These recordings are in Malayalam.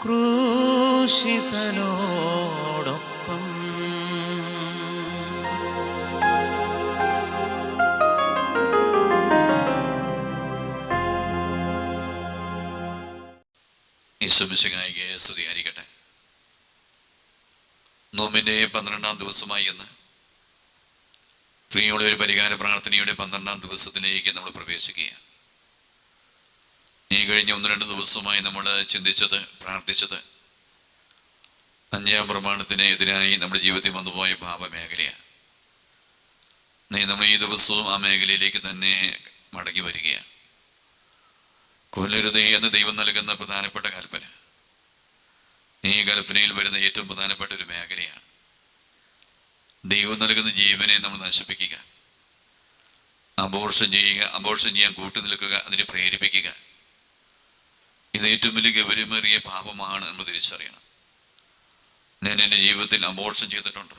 ക്രൂശിതനോടൊപ്പം. യേശുമിശിഹായിക്ക് സ്തുതിയായിരിക്കട്ടെ. നോമ്പിൻ്റെ 12-ാം ദിവസമായി എന്ന് പ്രിയമുള്ള ഒരു പരിഹാര പ്രാർത്ഥനയുടെ 12-ാം ദിവസത്തിലേക്ക് നമ്മൾ പ്രവേശിക്കുകയാണ്. ഈ കഴിഞ്ഞ 1-2 ദിവസമായി നമ്മൾ ചിന്തിച്ചത്, പ്രാർത്ഥിച്ചത് 5-ാം പ്രമാണത്തിന് എതിരായി നമ്മുടെ ജീവിതത്തിൽ വന്നുപോയ പാപമേഖലയാണ്. നമ്മൾ ഈ ദിവസവും ആ മേഖലയിലേക്ക് തന്നെ മടങ്ങി വരികയാണ്. കൊല്ലരുത് എന്ന് ദൈവം നൽകുന്ന പ്രധാനപ്പെട്ട കൽപ്പന, ഈ കൽപ്പനയിൽ വരുന്ന ഏറ്റവും പ്രധാനപ്പെട്ട ഒരു മേഖലയാണ്. ദൈവം നൽകുന്ന ജീവനെ നമ്മൾ നശിപ്പിക്കുക, അബോർഷൻ ചെയ്യുക, അബോർഷൻ ചെയ്യാൻ കൂട്ടുനിൽക്കുക, അതിനെ പ്രേരിപ്പിക്കുക. ഇത് ഏറ്റവും വലിയ ഗൗരവമേറിയ പാപമാണ് നമ്മൾ തിരിച്ചറിയണം. ഞാൻ എൻ്റെ ജീവിതത്തിൽ അബോർഷൻ ചെയ്തിട്ടുണ്ട്.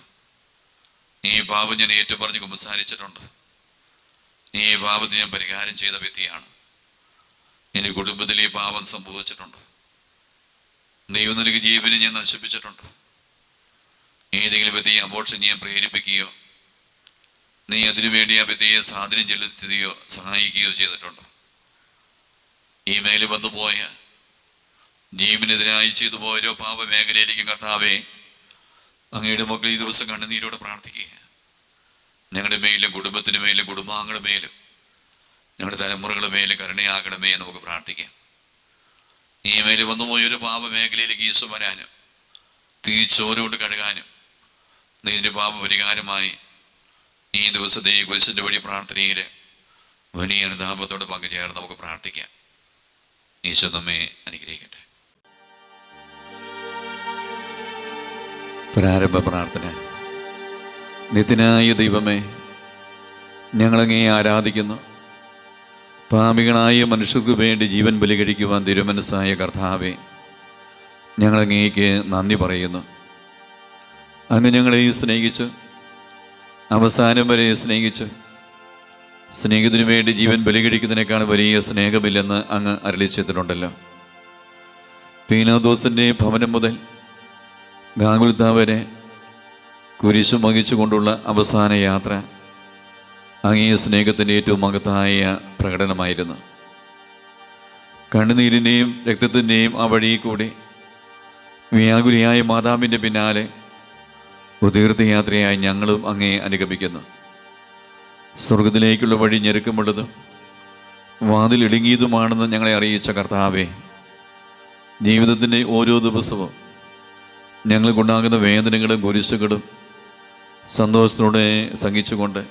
ഈ പാപം ഞാൻ ഏറ്റുപറഞ്ഞ് കുമ്പസാരിച്ചിട്ടുണ്ട്. ഈ പാപത്തിന് ഞാൻ പരിഹാരം ചെയ്ത വ്യക്തിയാണ്. എൻ്റെ കുടുംബത്തിൽ ഈ പാപം സംഭവിച്ചിട്ടുണ്ട്. ദൈവം നൽകിയ ജീവനെ ഞാൻ നശിപ്പിച്ചിട്ടുണ്ട്. ഏതെങ്കിലും വ്യക്തിയെ അബോർഷൻ ചെയ്യാൻ പ്രേരിപ്പിക്കുകയോ നീ അതിനുവേണ്ടി ആ വ്യക്തിയെ സ്വാധീനം ചെലുത്തുകയോ സഹായിക്കുകയോ ചെയ്തിട്ടുണ്ടോ? ഈ മേലെ വന്നുപോയ ജീവനെതിരായി ചെയ്തു പോയോ പാപ മേഖലയിലേക്ക് കർത്താവേ, അങ്ങയുടെ മക്കൾ ഈ ദിവസം കണ്ണുനീരോടെ പ്രാർത്ഥിക്കുക. ഞങ്ങളുടെ മേലും കുടുംബത്തിന് മേലും കുടുംബാംഗങ്ങളുടെ മേലും ഞങ്ങളുടെ തലമുറകളുടെ മേലും കരുണയാകണമേ എന്ന് നമുക്ക് പ്രാർത്ഥിക്കാം. ഈ മേലെ വന്നുപോയൊരു പാപ മേഖലയിലേക്ക് ഈശോ വരാനും തിരിച്ചോരോട് കഴുകാനും ഇതിൻ്റെ പാപ പരിഹാരമായി ഈ ദിവസത്തെ ഈ കുരിശിൻ്റെ വഴി പ്രാർത്ഥനയിൽ വലിയ അനുതാപത്തോട് പങ്കുചേർന്ന് നമുക്ക് പ്രാർത്ഥിക്കാം. ഈശോ നമ്മെ അനുഗ്രഹിക്കട്ടെ. പ്രാരംഭ പ്രാർത്ഥന. നിത്യനായ ദൈവമേ, ഞങ്ങളങ്ങേ ആരാധിക്കുന്നു. പാപികളായ മനുഷ്യർക്ക് വേണ്ടി ജീവൻ ബലി കഴിക്കുവാൻ തിരുമനസ്സായ കർത്താവേ, ഞങ്ങളങ്ങേക്ക് നന്ദി പറയുന്നു. അങ്ങ് ഞങ്ങളെ സ്നേഹിച്ച് അവസാനം വരെ സ്നേഹിച്ച് സ്നേഹത്തിനു വേണ്ടി ജീവൻ ബലി കഴിക്കുന്നതിനേക്കാൾ വലിയ സ്നേഹമില്ലെന്ന് അങ്ങ് അരുളിച്ചെയ്തിട്ടുണ്ടല്ലോ. പീലാത്തോസിൻ്റെ ഭവനം മുതൽ ഗാഗുൽത്താ വരെ കുരിശു വഹിച്ചുകൊണ്ടുള്ള അവസാന യാത്ര അങ്ങേ സ്നേഹത്തിൻ്റെ ഏറ്റവും മഹത്തായ പ്രകടനമായിരുന്നു. കണ്ണുനീരിൻ്റെയും രക്തത്തിൻ്റെയും ആ വഴി കൂടി വ്യാകുലിയായ മാതാവിൻ്റെ പിന്നാലെ തീർത്ഥയാത്രയായി ഞങ്ങളും അങ്ങേ അനുഗമിക്കുന്നു. സ്വർഗത്തിലേക്കുള്ള വഴി ഞെരുക്കമുള്ളതും വാതിലിടുങ്ങിയതുമാണെന്ന് ഞങ്ങളെ അറിയിച്ച കർത്താവേ, ജീവിതത്തിൻ്റെ ഓരോ ദിവസവും ഞങ്ങൾക്കുണ്ടാകുന്ന വേദനകളും കുരിശുകളും സന്തോഷത്തോടെ സഹിച്ചുകൊണ്ട്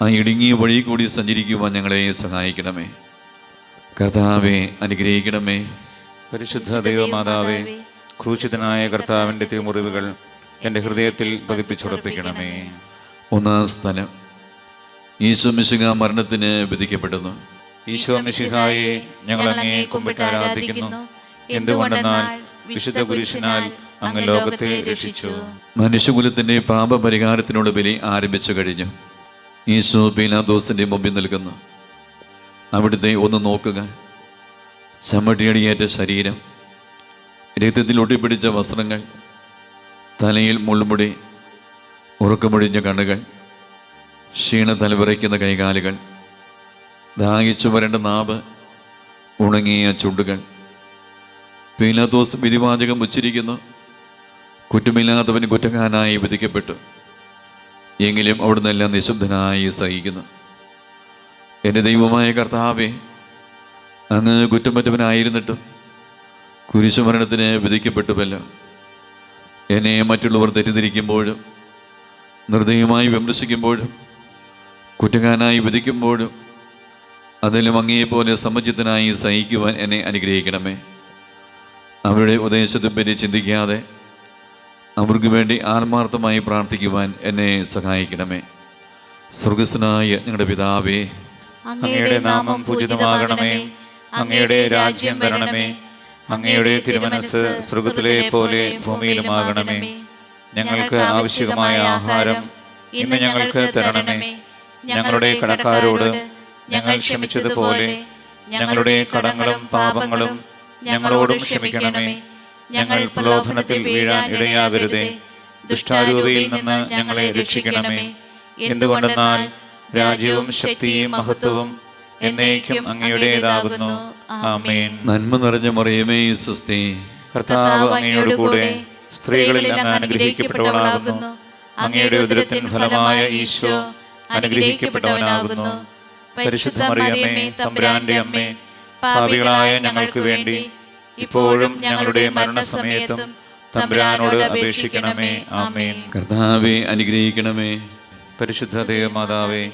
ആ ഇടുങ്ങിയ വഴി കൂടി സഞ്ചരിക്കുവാൻ ഞങ്ങളെ സഹായിക്കണമേ. കർത്താവെ അനുഗ്രഹിക്കണമേ. പരിശുദ്ധ ദൈവമാതാവേ, ക്രൂശിതനായ കർത്താവിൻ്റെ തിരുമുറിവുകൾ എൻ്റെ ഹൃദയത്തിൽ പതിപ്പിച്ചുറപ്പിക്കണമേ. 1-ാം സ്ഥലം. ഈശോ മിശിഹാ മരണത്തിന് വിധിക്കപ്പെടുന്നു. ഈശോ മിശിഹായെ ഞങ്ങൾ അങ്ങേ കുമ്പിട്ട് ആരാധിക്കുന്നു. എന്തുകൊണ്ടെന്നാൽ വിശുദ്ധ കുരിശിനാൽ അങ്ങ് ലോകത്തെ രക്ഷിച്ചു. മനുഷ്യകുലത്തിൻ്റെ പാപപരിഹാരത്തിനുള്ള ബലി ആരംഭിച്ചു കഴിഞ്ഞു. ഈശോ പീലാത്തോസിൻ്റെ മുമ്പിൽ നിൽക്കുന്നു. അവിടുത്തെ ഒന്ന് നോക്കുക. ചമ്മട്ടിയടിയേറ്റ ശരീരം, രക്തത്തിൽ ഒട്ടിപ്പിടിച്ച വസ്ത്രങ്ങൾ, തലയിൽ മുൾമുടി, ഉറക്കമൊഴിഞ്ഞ കണ്ണുകൾ, ക്ഷീണ തലവിറയ്ക്കുന്ന കൈകാലുകൾ, ദാഹിച്ചു വരേണ്ട നാവ്, ഉണങ്ങിയ ചുണ്ടുകൾ. പീലാത്തോസ് വിധിവാചകം ഉച്ചരിക്കുന്നു. കുറ്റമില്ലാത്തവൻ കുറ്റക്കാരനായി വിധിക്കപ്പെട്ടു. എങ്കിലും അവിടുന്ന് എല്ലാം നിശബ്ദനായി സഹിക്കുന്നു. എൻ്റെ ദൈവമായ കർത്താവേ, അങ്ങ് കുറ്റമറ്റവനായിരുന്നിട്ടും കുരിശുമരണത്തിന് വിധിക്കപ്പെട്ടുവല്ലോ. എന്നെ മറ്റുള്ളവർ തെറ്റിദ്ധരിക്കുമ്പോഴും നിർദ്ദയമായി വിമർശിക്കുമ്പോഴും കുറ്റക്കാരനായി വിധിക്കുമ്പോഴും അതെല്ലാം അങ്ങേപോലെ സമചിത്തനായി സഹിക്കുവാൻ എന്നെ അനുഗ്രഹിക്കണമേ. അവരുടെ ഉപദേശത്തെപ്പറ്റി ചിന്തിക്കാതെ അവർക്ക് വേണ്ടി ആത്മാർത്ഥമായി പ്രാർത്ഥിക്കുവാൻ എന്നെ സഹായിക്കണമേ. സ്വർഗസ്വനായ ഞങ്ങളുടെ പിതാവേ, അങ്ങയുടെ നാമം പൂജിതമാകണമേ. അങ്ങയുടെ രാജ്യം വരണമേ. അങ്ങയുടെ തിരുമനസ്സ് സ്വർഗത്തിലെ പോലെ ഭൂമിയിലുമാകണമേ. ഞങ്ങൾക്ക് ആവശ്യമായ ആഹാരം ഇന്ന് ഞങ്ങൾക്ക് തരണമേ. ഞങ്ങളുടെ കടക്കാരോട് ഞങ്ങൾ ക്ഷമിച്ചതുപോലെ ഞങ്ങളുടെ കടങ്ങളും പാപങ്ങളും ഞങ്ങളോടും ക്ഷമിക്കണമേ. ഞങ്ങൾ പ്രലോഭനത്തിൽ വീഴാൻ ഇടയാകരുതേ. ദുഷ്ടാരൂപിയിൽ നിന്ന് ഞങ്ങളെ രക്ഷിക്കണമേ. എന്തുകൊണ്ടെന്നാൽ രാജ്യവും ശക്തിയും മഹത്വവും എന്നേക്കും അങ്ങയുടേതാകുന്നു. ആമേൻ. നന്മ നിറഞ്ഞ മറിയമേ സ്വസ്തി, കർത്താവ് അങ്ങയോട് കൂടെ സ്ത്രീകളിൽ അങ്ങ് അനുഗ്രഹിക്കപ്പെട്ടവളാകുന്നു. അങ്ങയുടെ ഉദരത്തിൻ ഫലമായ ഈശോ അനുഗ്രഹിക്കപ്പെട്ടവനാകുന്നു. പരിശുദ്ധ മറിയമേ, തമ്പുരാന്റെ അമ്മേ, പാപികളായ ഞങ്ങൾക്ക് വേണ്ടി ഇപ്പോഴും ഞങ്ങളുടെ മരണസമയത്തും തമ്പുരാനോട് അപേക്ഷിക്കണമേ. ആമേൻ. കർത്താവെ അനുഗ്രഹിക്കണമേ. പരിശുദ്ധ ദേവമാതാവേ,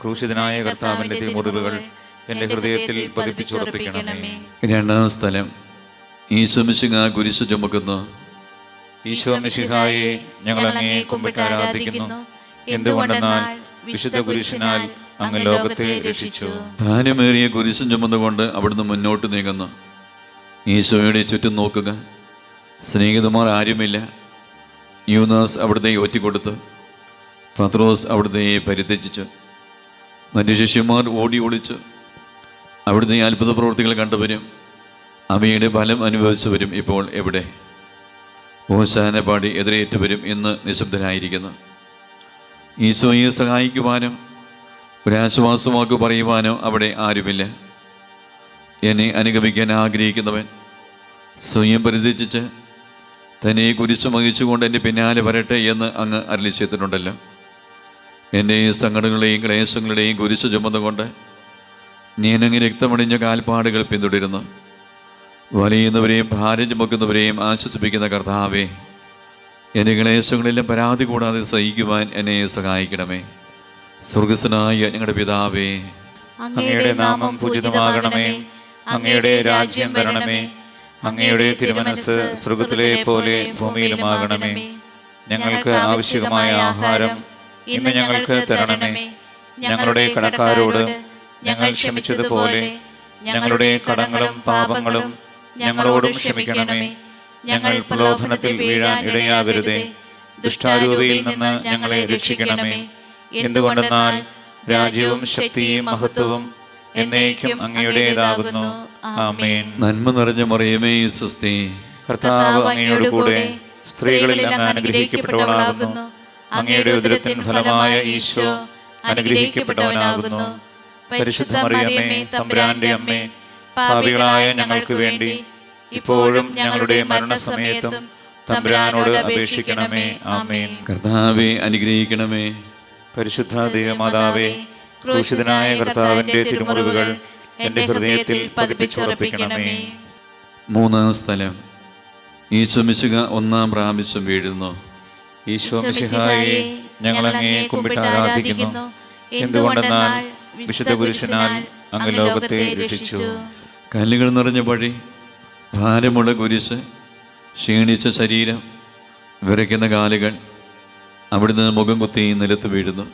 ക്രൂശിതനായ കർത്താവിന്റെ തിരുമുറിവുകൾ എൻ്റെ ഹൃദയത്തിൽ പതിപ്പിച്ചുറപ്പിക്കണമേ. രണ്ടാം സ്ഥലം, ഈശോ മിശിഹാ കുരിശ് ചുമക്കുന്നു. ഈശോ മിശിഹായെ ഞങ്ങൾ അങ്ങയെ കുമ്പിട്ട് ആരാധിക്കുന്നു. എന്തുകൊണ്ടെന്നാൽ വിശുദ്ധ കുരിശിനാൽ അങ്ങ് ലോകത്തെ രക്ഷിച്ചു. ഭാരമേറിയ കുരിശും ചുമന്നുകൊണ്ട് അവിടുന്ന് മുന്നോട്ട് നീങ്ങുന്നു. ഈശോയുടെ ചുറ്റും നോക്കുക. സ്നേഹിതന്മാർ ആരുമില്ല. യൂദാസ് അവിടുത്തെ ഒറ്റിക്കൊടുത്ത്, പത്രോസ് അവിടുത്തെ പരിത്യജിച്ച്, മറ്റു ശിഷ്യന്മാർ ഓടി ഒളിച്ച് അവിടുത്തെ അത്ഭുത പ്രവൃത്തികൾ കണ്ടവരും അവയുടെ ഫലം അനുഭവിച്ചവരും ഇപ്പോൾ എവിടെ? ഓശാന പാടി എതിരേറ്റവരും ഇന്ന് നിശബ്ദരായിരിക്കുന്നു. ഈശോയെ സഹായിക്കുവാനോ ഒരാശ്വാസവാക്ക് പറയുവാനോ അവിടെ ആരുമില്ല. എന്നെ അനുഗമിക്കാൻ ആഗ്രഹിക്കുന്നവൻ സ്വയം പരിത്യജിച്ച് തന്നെ കുരിശ് വഹിച്ചുകൊണ്ട് എൻ്റെ പിന്നാലെ വരട്ടെ എന്ന് അങ്ങ് അരുളി ചെയ്തിട്ടുണ്ടല്ലോ. എൻ്റെ സങ്കടങ്ങളുടെയും ക്ലേശങ്ങളുടെയും കുരിശ് ചുമന്നുകൊണ്ട് ഞാനങ്ങ് രക്തമണിഞ്ഞ കാൽപ്പാടുകൾ പിന്തുടരുന്നു. വലയുന്നവരെയും ഭാരം ചുമക്കുന്നവരെയും ആശ്വസിപ്പിക്കുന്ന കർത്താവേ, എൻ്റെ ക്ലേശങ്ങളെല്ലാം പരാതി കൂടാതെ സഹിക്കുവാൻ എന്നെ സഹായിക്കണമേ. സ്വർഗസ്വനായ ഞങ്ങളുടെ പിതാവേ, അങ്ങയുടെ നാമം പൂജിതമാകണമേ. അങ്ങയുടെ രാജ്യം വരണമേ. അങ്ങയുടെ തിരുമനസ് സ്വർഗത്തിലെ പോലെ ഭൂമിയിലുമാകണമേ. ഞങ്ങൾക്ക് ആവശ്യമായ ആഹാരം ഇന്ന് ഞങ്ങൾക്ക് തരണമേ. ഞങ്ങളുടെ കടക്കാരോട് ഞങ്ങൾ ക്ഷമിച്ചതുപോലെ ഞങ്ങളുടെ കടങ്ങളും പാപങ്ങളും ഞങ്ങളോടും ക്ഷമിക്കണമേ. ഞങ്ങൾ പ്രലോഭനത്തിൽ വീഴാൻ ഇടയാകരുതേ. ദുഷ്ടാരൂപിയിൽ നിന്ന് ഞങ്ങളെ രക്ഷിക്കണമേ. എന്തുകൊണ്ടെന്നാൽ രാജ്യവും ശക്തിയും മഹത്വവും എന്നേക്കും അങ്ങയുടേതാകുന്നു. ആമേൻ. നന്മ നിറഞ്ഞ മറിയമേ സ്വസ്തി, കർത്താവ് അങ്ങയോട് കൂടെ സ്ത്രീകളിൽ അങ്ങ് അനുഗ്രഹിക്കപ്പെട്ടവളാകുന്നു. അങ്ങയുടെ ഉദരത്തിൻ ഫലമായ ഈശോ അനുഗ്രഹിക്കപ്പെട്ടവനാകുന്നു. പരിശുദ്ധ മറിയമേ, തമ്പുരാന്റെ അമ്മേ, പാപികളായ ഞങ്ങൾക്ക് വേണ്ടി ഇപ്പോഴും ഞങ്ങളുടെ മരണസമയത്തും തമ്പുരാനോട് അപേക്ഷിക്കണമേ. ആമേൻ. കർത്താവെ അനുഗ്രഹിക്കണമേ. പരിശുദ്ധ ദേവമാതാവേ, ക്രൂശിതനായ കർത്താവിന്റെ തിരുമുറിവുകൾ എൻ്റെ ഹൃദയത്തിൽ പതിപ്പിച്ചുറപ്പിക്കണമേ. മൂന്നാം സ്ഥലം, ഈശോ മിശിഹാ ഒന്നാം പ്രാവശ്യം വീഴുന്നു. ഈശോ മിശിഹായെ ഞങ്ങൾ അങ്ങയെ കുമ്പിട്ട് ആരാധിക്കുന്നു. എന്തുകൊണ്ടെന്നാൽ വിശുദ്ധ കുരിശിനാൽ അങ്ങ് ലോകത്തെ രക്ഷിച്ചു. കല്ലുകൾ നിറഞ്ഞ വഴി, ഭാരമുള്ള കുരിശ്, ക്ഷീണിച്ച ശരീരം, വിറയ്ക്കുന്ന കാലുകൾ, അവിടുന്ന് മുഖം കുത്തി നിലത്ത് വീഴുന്നു.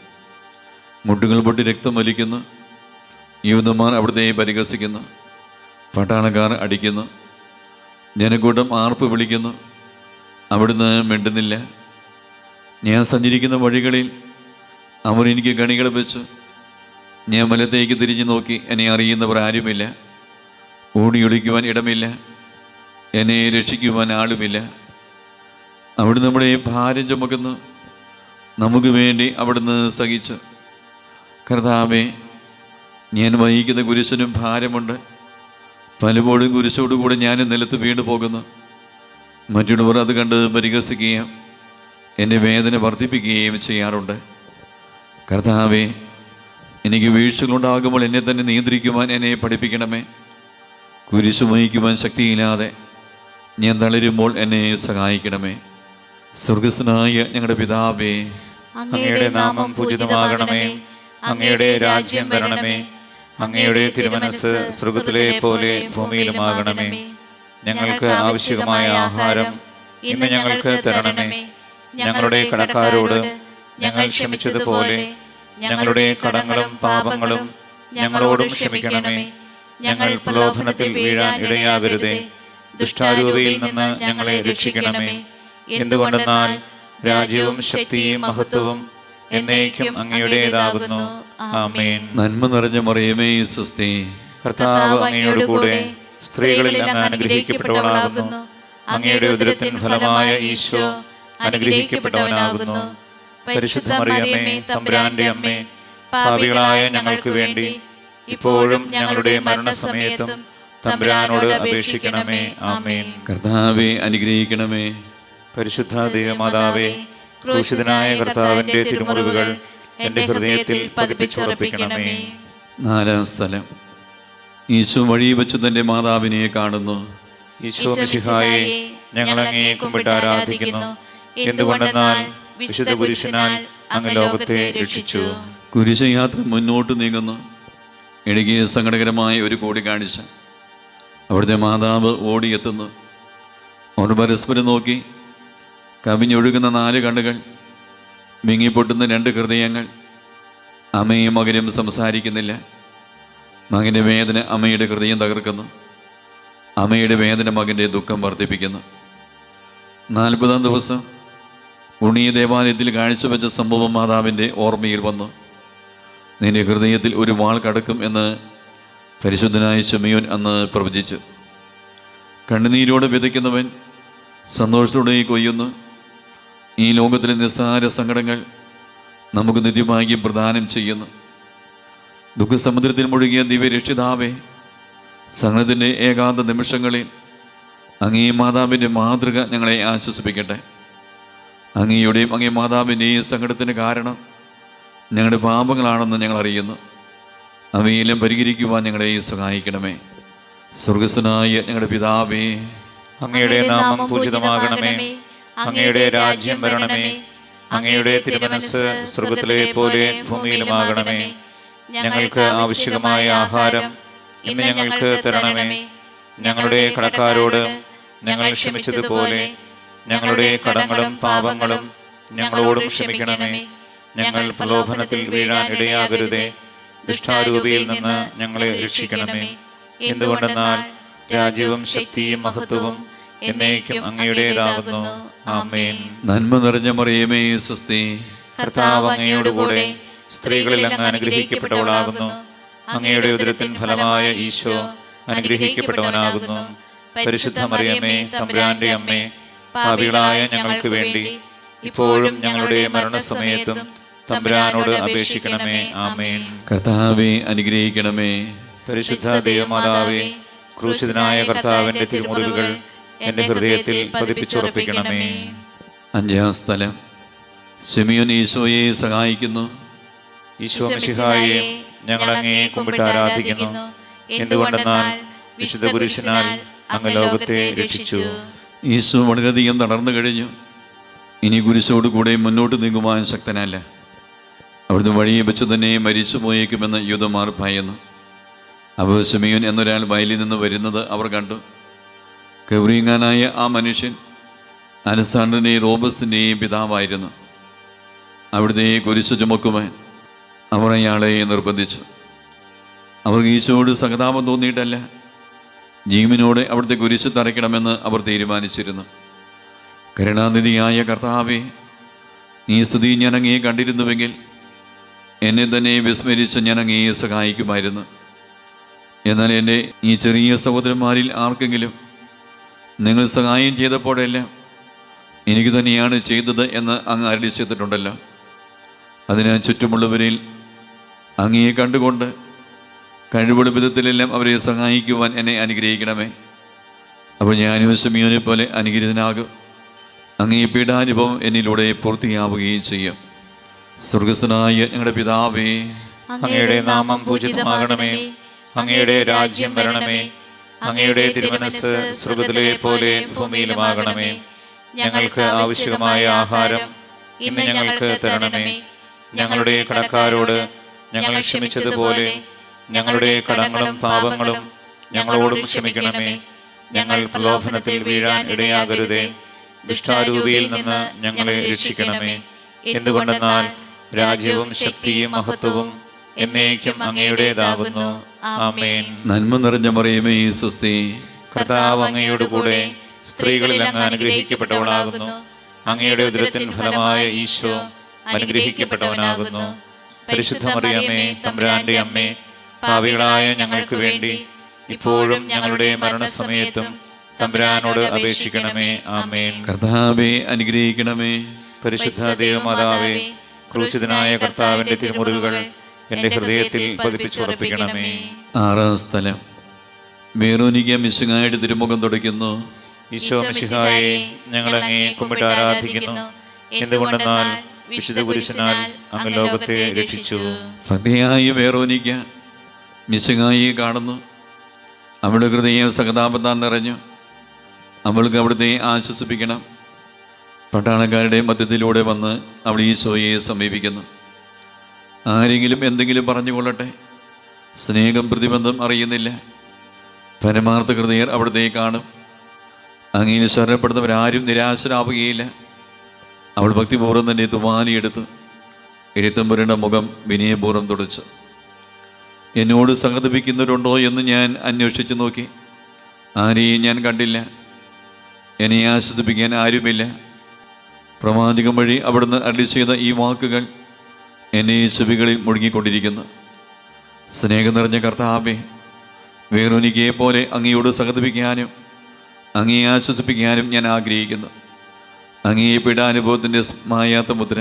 മുട്ടുകൾ പൊട്ടി രക്തം വലിക്കുന്നു. യൂദന്മാർ അവിടുത്തെ പരിഹസിക്കുന്നു. പട്ടാളക്കാർ അടിക്കുന്നു. ജനക്കൂട്ടം ആർപ്പ് വിളിക്കുന്നു. അവിടുന്ന് മിണ്ടുന്നില്ല. ഞാൻ സഞ്ചരിക്കുന്ന വഴികളിൽ അവർ എനിക്ക് കണികൾ വെച്ചു. ഞാൻ വലത്തേക്ക് തിരിഞ്ഞു നോക്കി. എന്നെ അറിയുന്നവർ ആരുമില്ല. ഓടിയൊളിക്കുവാൻ ഇടമില്ല. എന്നെ രക്ഷിക്കുവാൻ ആളുമില്ല. അവിടുന്ന് നമ്മുടെ ഭാരം ചുമക്കുന്നു. നമുക്ക് വേണ്ടി അവിടുന്ന് സഹിച്ചു. കർത്താവേ, ഞാൻ വഹിക്കുന്ന കുരിശിനും ഭാരമുണ്ട്. പലപ്പോഴും കുരിശോടുകൂടെ ഞാൻ നിലത്ത് വീണു പോകുന്നു. മറ്റുള്ളവർ അത് കണ്ട് പരിഹസിക്കുകയും എൻ്റെ വേദന വർദ്ധിപ്പിക്കുകയും ചെയ്യാറുണ്ട്. കർത്താവേ, എനിക്ക് വീഴ്ചകളുണ്ടാകുമ്പോൾ എന്നെ തന്നെ നിയന്ത്രിക്കുവാൻ എന്നെ പഠിപ്പിക്കണമേ. കുരിശ് വഹിക്കുവാൻ ശക്തിയില്ലാതെ ഞാൻ തളരുമ്പോൾ എന്നെ സഹായിക്കണമേ. സ്വർഗസ്വനായ ഞങ്ങളുടെ പിതാവേ, അങ്ങയുടെ നാമം പൂജിതമാകണമേ. അങ്ങയുടെ രാജ്യം വരണമേ. അങ്ങയുടെ തിരുമനസ് സ്വർഗത്തിലെ പോലെ ഭൂമിയിലുമാകണമേ. ഞങ്ങൾക്ക് ആവശ്യമായ ആഹാരം ഇന്ന് ഞങ്ങൾക്ക് തരണമേ. ഞങ്ങളുടെ കടക്കാരോട് ഞങ്ങൾ ക്ഷമിച്ചതുപോലെ ഞങ്ങളുടെ കടങ്ങളും പാപങ്ങളും ഞങ്ങളോടും ക്ഷമിക്കണമേ. ഞങ്ങൾ പ്രലോഭനത്തിൽ വീഴാൻ ഇടയാകരുതേ. ദുഷ്ടാരൂപിയിൽ നിന്ന് ഞങ്ങളെ രക്ഷിക്കണമേ. എന്തുകൊണ്ടെന്നാൽ രാജ്യവും ശക്തിയും മഹത്വവും എന്നേക്കും അങ്ങയുടേതാകുന്നു. ആമേൻ. നന്മ നിറഞ്ഞ മറിയമേ സ്വസ്തി, കർത്താവ് അങ്ങയോട് കൂടെ സ്ത്രീകളിൽ അങ്ങ് അനുഗ്രഹിക്കപ്പെട്ടവളാകുന്നു. അങ്ങയുടെ ഉദരത്തിൻ ഫലമായ ഈശോ അനുഗ്രഹിക്കപ്പെട്ടവനാകുന്നു. പരിശുദ്ധ മറിയമേ, തമ്പുരാന്റെ അമ്മേ, പാപികളായ ഞങ്ങൾക്ക് വേണ്ടി ഇപ്പോഴും ഞങ്ങളുടെ മരണസമയത്തും തമ്പുരാനോട് അപേക്ഷിക്കണമേ. ആമേൻ. കർത്താവെ അനുഗ്രഹിക്കണമേ. പരിശുദ്ധ ദൈവമാതാവേ, ക്രൂശിതനായ കർത്താവിന്റെ തിരുമുറിവുകൾ എന്റെ ഹൃദയത്തിൽ പതിപ്പിച്ചുറപ്പിക്കണമേ. 4-ാം സ്ഥലം. ഈശോ വഴി വെച്ച് തന്റെ മാതാവിനെ കാണുന്നു. ഈശോ മിശിഹായെ, ഞങ്ങൾ അങ്ങയെ കുമ്പിട്ട് ആരാധിക്കുന്നു. എന്തുകൊണ്ടെന്നാൽ വിശുദ്ധ കുരിശിനാൽ അങ്ങ് ലോകത്തെ രക്ഷിച്ചു. കുരിശയാത്ര മുന്നോട്ട് നീങ്ങുന്നു. ഇടുങ്ങിയ സങ്കടകരമായ ഒരു കൂടിക്കാഴ്ച. അവിടുത്തെ മാതാവ് ഓടിയെത്തുന്നു. അവർ പരസ്പരം നോക്കി. കവിഞ്ഞൊഴുകുന്ന 4 കണ്ണുകൾ, മിങ്ങിപ്പൊട്ടുന്ന 2 ഹൃദയങ്ങൾ. അമ്മയും മകനും സംസാരിക്കുന്നില്ല. മകൻ്റെ വേദന അമ്മയുടെ ഹൃദയം തകർക്കുന്നു. അമ്മയുടെ വേദന മകൻ്റെ ദുഃഖം വർദ്ധിപ്പിക്കുന്നു. 40-ാം ദിവസം ഉണ്ണിയ ദേവാലയത്തിൽ കാഴ്ചവെച്ച സംഭവം മാതാവിൻ്റെ ഓർമ്മയിൽ വന്നു. നിന്റെ ഹൃദയത്തിൽ ഒരു വാൾ കടക്കും എന്ന് പരിശുദ്ധനായ ശിമയോൻ അന്ന് പ്രവചിച്ചു. കണ്ണുനീരോടെ വിതയ്ക്കുന്നവൻ സന്തോഷത്തോടെ കൊയ്യുന്നു. ഈ ലോകത്തിലെ നിസ്സാര സങ്കടങ്ങൾ നമുക്ക് നിത്യഭാഗ്യം പ്രദാനം ചെയ്യുന്നു. ദുഃഖസമുദ്രത്തിൽ മുഴുകിയ ദിവ്യരക്ഷിതാവേ, സഹനത്തിൻ്റെ ഏകാന്ത നിമിഷങ്ങളിൽ അങ്ങേ മാതാവിൻ്റെ മാതൃക ഞങ്ങളെ ആശ്വസിപ്പിക്കട്ടെ. അങ്ങയുടെയും അങ്ങേ മാതാവിൻ്റെയും സങ്കടത്തിന് കാരണം ഞങ്ങളുടെ പാപങ്ങളാണെന്ന് ഞങ്ങൾ അറിയുന്നു. അവയെല്ലാം പരിഹരിക്കുവാൻ ഞങ്ങളെ സഹായിക്കണമേ. സ്വർഗസ്വനായ ഞങ്ങളുടെ പിതാവേ, അങ്ങയുടെ നാമം പൂജിതമാകണമേ. അങ്ങയുടെ രാജ്യം വരണമേ. അങ്ങയുടെ തിരുമനസ്സ് സ്വർഗ്ഗത്തിലെ പോലെ ഭൂമിയിലുമാകണമേ. ഞങ്ങൾക്ക് ആവശ്യമായ ആഹാരം ഇന്ന് ഞങ്ങൾക്ക് തരണമേ. ഞങ്ങളുടെ കടക്കാരോട് ഞങ്ങൾ ക്ഷമിച്ചതുപോലെ ഞങ്ങളുടെ കടങ്ങളും പാപങ്ങളും ഞങ്ങളോടും ക്ഷമിക്കണമേ. ഞങ്ങൾ പ്രലോഭനത്തിൽ വീഴാൻ ഇടയാകരുതേ. ദുഷ്ടാരൂപിയിൽ നിന്ന് ഞങ്ങളെ രക്ഷിക്കണമേ. എന്തുകൊണ്ടെന്നാൽ രാജ്യവും ശക്തിയും മഹത്വവും എന്നേക്കും അങ്ങയുടേതാകുന്നു. ആമേൻ. നന്മ നിറഞ്ഞ മറിയമേ, സ്വസ്തി. കർത്താവ് അങ്ങയോടുകൂടെ സ്ത്രീകളിൽ അങ്ങ് അനുഗ്രഹിക്കപ്പെട്ടവളാകുന്നു. അങ്ങയുടെ ഉദരത്തിൻ ഫലമായ ഈശോ അനുഗ്രഹിക്കപ്പെട്ടവനാകുന്നു. പരിശുദ്ധ മറിയമേ, തമ്പുരാന്റെ അമ്മേ, പാപികളായ ഞങ്ങൾക്ക് വേണ്ടി ഇപ്പോഴും ഞങ്ങളുടെ മരണസമയത്തും തമ്പുരാനോട് അപേക്ഷിക്കണമേ. ആമേൻ. കർത്താവെ അനുഗ്രഹിക്കണമേ. പരിശുദ്ധ ദൈവമാതാവേ, ക്രൂശിതനായ കർത്താവിന്റെ തിരുമുറിവുകൾ എന്റെ ഹൃദയത്തിൽ പതിപ്പിച്ചുറപ്പിക്കണമേ. 5-ാം സ്ഥലം. ശിമയോൻ ഈശോയെ സഹായിക്കുന്നു. ഈശോ മിശിഹായെ, ഞങ്ങൾ അങ്ങയെ കുമ്പിട്ട് ആരാധിക്കുന്നു. എന്തുകൊണ്ടെന്നാൽ വിശുദ്ധ കുരിശിനാൽ അങ്ങ് ലോകത്തെ രക്ഷിച്ചു. ഈശോ വളരെയധികം തളർന്നു കഴിഞ്ഞു. ഇനി കുരിശോട് കൂടെ മുന്നോട്ട് നീങ്ങുവാൻ ശക്തനല്ല. അവിടുന്ന് വഴിയെ വെച്ച് തന്നെ മരിച്ചു പോയേക്കുമെന്ന് യൂദന്മാർ ഭയന്നു. അപ്പോൾ ശിമയോൻ എന്നൊരാൾ വയലിൽ നിന്ന് വരുന്നത് അവർ കണ്ടു. കൗരീങ്ങാനായ ആ മനുഷ്യൻ അലക്സാണ്ടറിൻ്റെയും റോബസിൻ്റെയും പിതാവായിരുന്നു. അവിടുത്തെ കുരിശു ചുമക്കുവാൻ അവർ അയാളെ നിർബന്ധിച്ചു. അവർക്ക് ഈശോയോട് സഹതാപം തോന്നിയിട്ടല്ല, ജീവനോടെ അവിടുത്തെ കുരിശ് തറയ്ക്കണമെന്ന് അവർ തീരുമാനിച്ചിരുന്നു. കരുണാനിധിയായ കർത്താവേ, ഈ സ്ഥിതി ഞാൻ അങ്ങയെ കണ്ടിരുന്നുവെങ്കിൽ എന്നെ തന്നെ വിസ്മരിച്ച് ഞാൻ അങ്ങയെ സഹായിക്കുമായിരുന്നു. എന്നാൽ എൻ്റെ ഈ ചെറിയ സഹോദരന്മാരിൽ ആർക്കെങ്കിലും നിങ്ങൾ സഹായം ചെയ്തപ്പോഴെല്ലാം എനിക്ക് തന്നെയാണ് ചെയ്തത് എന്ന് അങ്ങ് അരുളി ചെയ്തിട്ടുണ്ടല്ലോ. അതിനാൽ ചുറ്റുമുള്ളവരിൽ അങ്ങയെ കണ്ടുകൊണ്ട് കഴിവുള്ള വിധത്തിലെല്ലാം അവരെ സഹായിക്കുവാൻ എന്നെ അനുഗ്രഹിക്കണമേ. അപ്പോൾ ഞാനും ശിമയോനെ പോലെ അനുഗ്രഹീതനാകും. അങ്ങേ പീഡാനുഭവം എന്നിലൂടെ പൂർത്തിയാവുകയും ചെയ്യും. സ്വർഗസ്വനായ ഞങ്ങളുടെ പിതാവേ, അങ്ങയുടെ നാമം പൂജിതമാകണമേ. അങ്ങയുടെ രാജ്യം വരണമേ. അങ്ങയുടെ തിരുമനസ്സ് സ്വർഗ്ഗത്തിലെ പോലെ ഭൂമിയിലുമാകണമേ. ഞങ്ങൾക്ക് ആവശ്യമായ ആഹാരം ഇന്ന് ഞങ്ങൾക്ക് തരണമേ. ഞങ്ങളുടെ കടക്കാരോട് ഞങ്ങൾ ക്ഷമിച്ചതുപോലെ ഞങ്ങളുടെ കടങ്ങളും പാപങ്ങളും ഞങ്ങളോടും ക്ഷമിക്കണമേ. ഞങ്ങൾ പ്രലോഭനത്തിൽ വീഴാൻ ഇടയാകരുതേ. ദുഷ്ടാരൂപിയിൽ നിന്ന് ഞങ്ങളെ രക്ഷിക്കണമേ. എന്തുകൊണ്ടെന്നാൽ രാജ്യവും ശക്തിയും മഹത്വവും എന്നേക്കും അങ്ങയുടേതാകുന്നു. ആമേൻ. നന്മ നിറഞ്ഞ മറിയമേ, സ്വസ്തി. കർത്താവ് അങ്ങയോടുകൂടെ സ്ത്രീകളിൽ അങ്ങ് അനുഗ്രഹിക്കപ്പെട്ടവളാകുന്നു. അങ്ങയുടെ ഉദരത്തിൻ ഫലമായ ഈശോ അനുഗ്രഹിക്കപ്പെട്ടവനാകുന്നു. പരിശുദ്ധ മറിയമേ, തമ്പുരാന്റെ അമ്മേ, പാപികളായ ഞങ്ങൾക്ക് വേണ്ടി ഇപ്പോഴും ഞങ്ങളുടെ മരണസമയത്തും തമ്പുരാനോട് അപേക്ഷിക്കണമേ. ആമേൻ. കർത്താവെ അനുഗ്രഹിക്കണമേ. പരിശുദ്ധ ദൈവമാതാവേ, ക്രൂശിതനായ കർത്താവിന്റെ തിരുമുറിവുകൾ എന്റെ ഹൃദയത്തിൽ പതിപ്പിച്ചുറപ്പിക്കണമേ. ആറാം സ്ഥലം. വെറോനിക്ക മിശിഹായുടെ തിരുമുഖം തുടയ്ക്കുന്നു. ഈശോ മിശിഹായെ, ഞങ്ങൾ അങ്ങയെ കുമ്പിട്ട് ആരാധിക്കുന്നു. എന്തുകൊണ്ടെന്നാൽ വിശുദ്ധ കുരിശിനാൽ അങ്ങ് ലോകത്തെ രക്ഷിച്ചു. ഭക്തിയായ വെറോനിക്ക മിശിഹായെ കാണുന്നു. അവളുടെ ഹൃദയം സഹതാപത്താൽ നിറഞ്ഞു. അവൾക്ക് അവിടുത്തെ ആശ്വസിപ്പിക്കണം. പട്ടാളക്കാരുടെ മധ്യത്തിലൂടെ വന്ന് അവൾ ഈശോയെ സമീപിക്കുന്നു. ആരെങ്കിലും എന്തെങ്കിലും പറഞ്ഞുകൊള്ളട്ടെ, സ്നേഹം പ്രതിബന്ധം അറിയുന്നില്ല. പരമാർത്ഥ ഹൃദയർ അവിടുത്തെ കാണും. അങ്ങനെ ശരണപ്പെടുന്നവരാരും നിരാശരാവുകയില്ല. അവൾ ഭക്തിപൂർവ്വം തന്നെ തുവാലിയെടുത്തു എഴുത്തമ്പുരയുടെ മുഖം വിനയപൂർവ്വം തുടച്ചു. എന്നോട് സഹതപിക്കുന്നവരുണ്ടോ എന്ന് ഞാൻ അന്വേഷിച്ചു നോക്കി. ആരെയും ഞാൻ കണ്ടില്ല. എന്നെ ആശ്വസിപ്പിക്കാൻ ആരുമില്ല. പ്രവാചകം വഴി അവിടുന്ന് അരുളി ചെയ്ത ഈ വാക്കുകൾ എന്നെ ചെവികളിൽ മുഴുകിക്കൊണ്ടിരിക്കുന്നു. സ്നേഹം നിറഞ്ഞ കർത്താവേ, വെറോനിക്കയെ പോലെ അങ്ങയോട് സഹതപിക്കാനും അങ്ങയെ ആശ്വസിപ്പിക്കാനും ഞാൻ ആഗ്രഹിക്കുന്നു. അങ്ങയെ പീഡാനുഭവത്തിൻ്റെ മായാത്ത മുദ്ര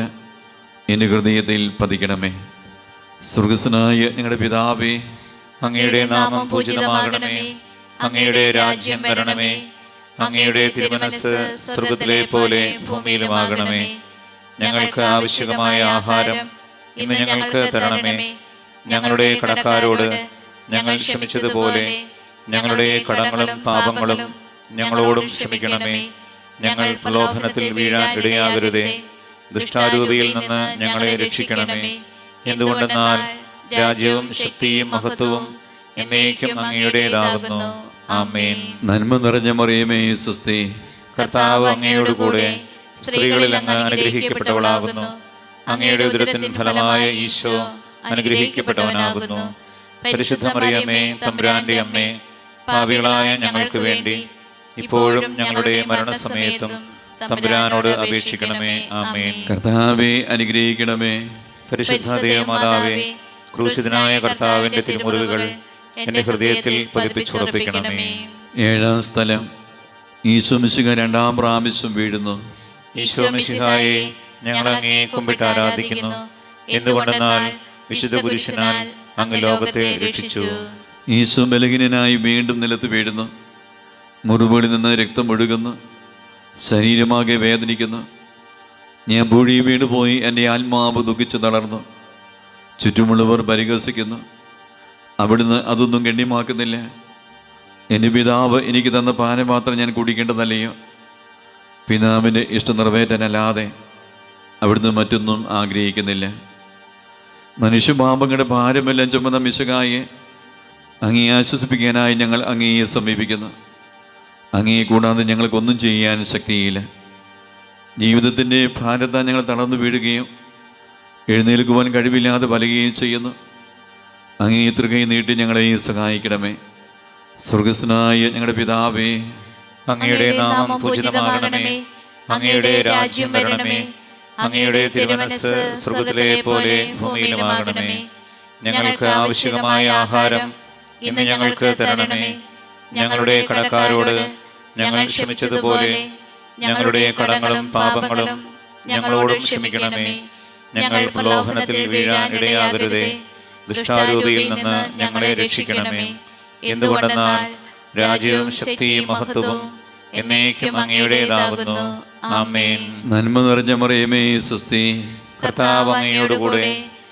എൻ്റെ ഹൃദയത്തിൽ പതിക്കണമേ. സ്വർഗസ്വനായ ഞങ്ങളുടെ പിതാവേ, അങ്ങയുടെ നാമം പൂജിതമാകണമേ. അങ്ങയുടെ രാജ്യം വരണമേ. അങ്ങയുടെ തിരുമനസ്സ് സ്വർഗത്തിലെ പോലെ ഭൂമിയിലുമാകണമേ. ഞങ്ങൾക്ക് ആവശ്യമായ ആഹാരം ഇന്ന് ഞങ്ങൾക്ക് തരണമേ. ഞങ്ങളുടെ കടക്കാരോട് ഞങ്ങൾ ക്ഷമിച്ചതുപോലെ ഞങ്ങളുടെ കടങ്ങളും പാപങ്ങളും ഞങ്ങളോടും ക്ഷമിക്കണമേ. ഞങ്ങൾ പ്രലോഭനത്തിൽ വീഴാൻ ഇടയാകരുതേ. ദുഷ്ടാരൂപിയിൽ നിന്ന് ഞങ്ങളെ രക്ഷിക്കണമേ. എന്തുകൊണ്ടെന്നാൽ രാജ്യവും ശക്തിയും മഹത്വവും എന്നേക്കും അങ്ങയുടേതാകുന്നു. ആമേൻ. നന്മ നിറഞ്ഞ മറിയമേ, സ്വസ്തി. കർത്താവ് അങ്ങയോടുകൂടെ സ്ത്രീകളിൽ അങ്ങ് അനുഗ്രഹിക്കപ്പെട്ടവളാകുന്നു. അങ്ങയുടെ ഉദരത്തിൻ ഫലമായ ഈശോ അനുഗ്രഹിക്കപ്പെട്ടവനാകുന്നു. പരിശുദ്ധ മറിയമേ, തമ്പുരാന്റെ അമ്മേ, പാപികളായ ഞങ്ങൾക്ക് വേണ്ടി ഇപ്പോഴും ഞങ്ങളുടെ മരണസമയത്തും തമ്പുരാനോട് അപേക്ഷിക്കണമേ. ആമേൻ. കർത്താവെ അനുഗ്രഹിക്കണമേ. പരിശുദ്ധ ദൈവമാതാവേ, ക്രൂശിതനായ കർത്താവിന്റെ തിരുമുറിവുകൾ എന്റെ ഹൃദയത്തിൽ പതിപ്പിച്ചുറപ്പിക്കണമേ. ഏഴാം സ്ഥലം. ഈശോ മിശിഹ രണ്ടാം പ്രാവശ്യം വീഴുന്നു. ഈശോ മിശിഹായെ, ഞങ്ങൾ അങ്ങയെ കുമ്പിട്ട് ആരാധിക്കുന്നു. എന്തുകൊണ്ടെന്നാൽ വിശുദ്ധ കുരിശിനാൽ അങ്ങ് ലോകത്തെ രക്ഷിച്ചു. ഈശോ ബലഹീനനായി വീണ്ടും നിലത്ത് വീഴുന്നു. മുറിവുകളിൽ നിന്ന് രക്തം ഒഴുകുന്നു. ശരീരമാകെ വേദനിക്കുന്നു. ഞാൻ പൂഴി വീണുപോയി. എൻ്റെ ആത്മാവ് ദുഃഖിച്ചു തളർന്നു. ചുറ്റുമുള്ളവർ പരിഹസിക്കുന്നു. അവിടുന്ന് അതൊന്നും ഗണ്യമാക്കുന്നില്ല. എൻ്റെ പിതാവ് എനിക്ക് തന്ന പാനപാത്രം ഞാൻ കുടിക്കേണ്ടതല്ലയോ? പിതാവിൻ്റെ ഇഷ്ടം നിറവേറ്റാനല്ലാതെ അവിടുന്ന് മറ്റൊന്നും ആഗ്രഹിക്കുന്നില്ല. മനുഷ്യപാപങ്ങളുടെ ഭാരമെല്ലാം ചുമന്ന മിശിഹായെ, അങ്ങയെ ആശ്വസിപ്പിക്കാനായി ഞങ്ങൾ അങ്ങയെ സമീപിക്കുന്നു. അങ്ങയെ കൂടാതെ ഞങ്ങൾക്കൊന്നും ചെയ്യാൻ ശക്തിയില്ല. ജീവിതത്തിൻ്റെ ഭാരത്താൽ ഞങ്ങൾ തളർന്നു വീഴുകയും എഴുന്നേൽക്കുവാൻ കഴിവില്ലാതെ വലയുകയും ചെയ്യുന്നു. അങ്ങയെ തൃകൈ നീട്ടി ഞങ്ങളെ സഹായിക്കണമേ. സ്വർഗസ്വനായ ഞങ്ങളുടെ പിതാവേ, അങ്ങയുടെ നാമം പൂജിതമാകണമേ. അങ്ങയുടെ രാജ്യം വരണമേ. അങ്ങയുടെ തിരുമനസ്സ് സ്വർഗത്തിലെ പോലെ ഭൂമിയിലുമാകണമേ. ഞങ്ങൾക്ക് ആവശ്യമായ ആഹാരം ഇന്ന് ഞങ്ങൾക്ക് തരണമേ. ഞങ്ങളുടെ കടക്കാരോട് ഞങ്ങൾ ക്ഷമിച്ചതുപോലെ ഞങ്ങളുടെ കടങ്ങളും പാപങ്ങളും ഞങ്ങളോടും ക്ഷമിക്കണമേ. ഞങ്ങൾ പ്രലോഭനത്തിൽ വീഴാൻ ഇടയാകരുതേ. ദുഷ്ടാരൂപിയിൽ നിന്ന് ഞങ്ങളെ രക്ഷിക്കണമേ. എന്തുകൊണ്ടെന്നാൽ രാജ്യവും ശക്തിയും മഹത്വവും എന്നേക്കും അങ്ങയുടേതാകുന്നു. ആമേൻ. നന്മ നിറഞ്ഞ മറിയമേ, സ്വസ്തി. കർത്താവ് അങ്ങയോടുകൂടെ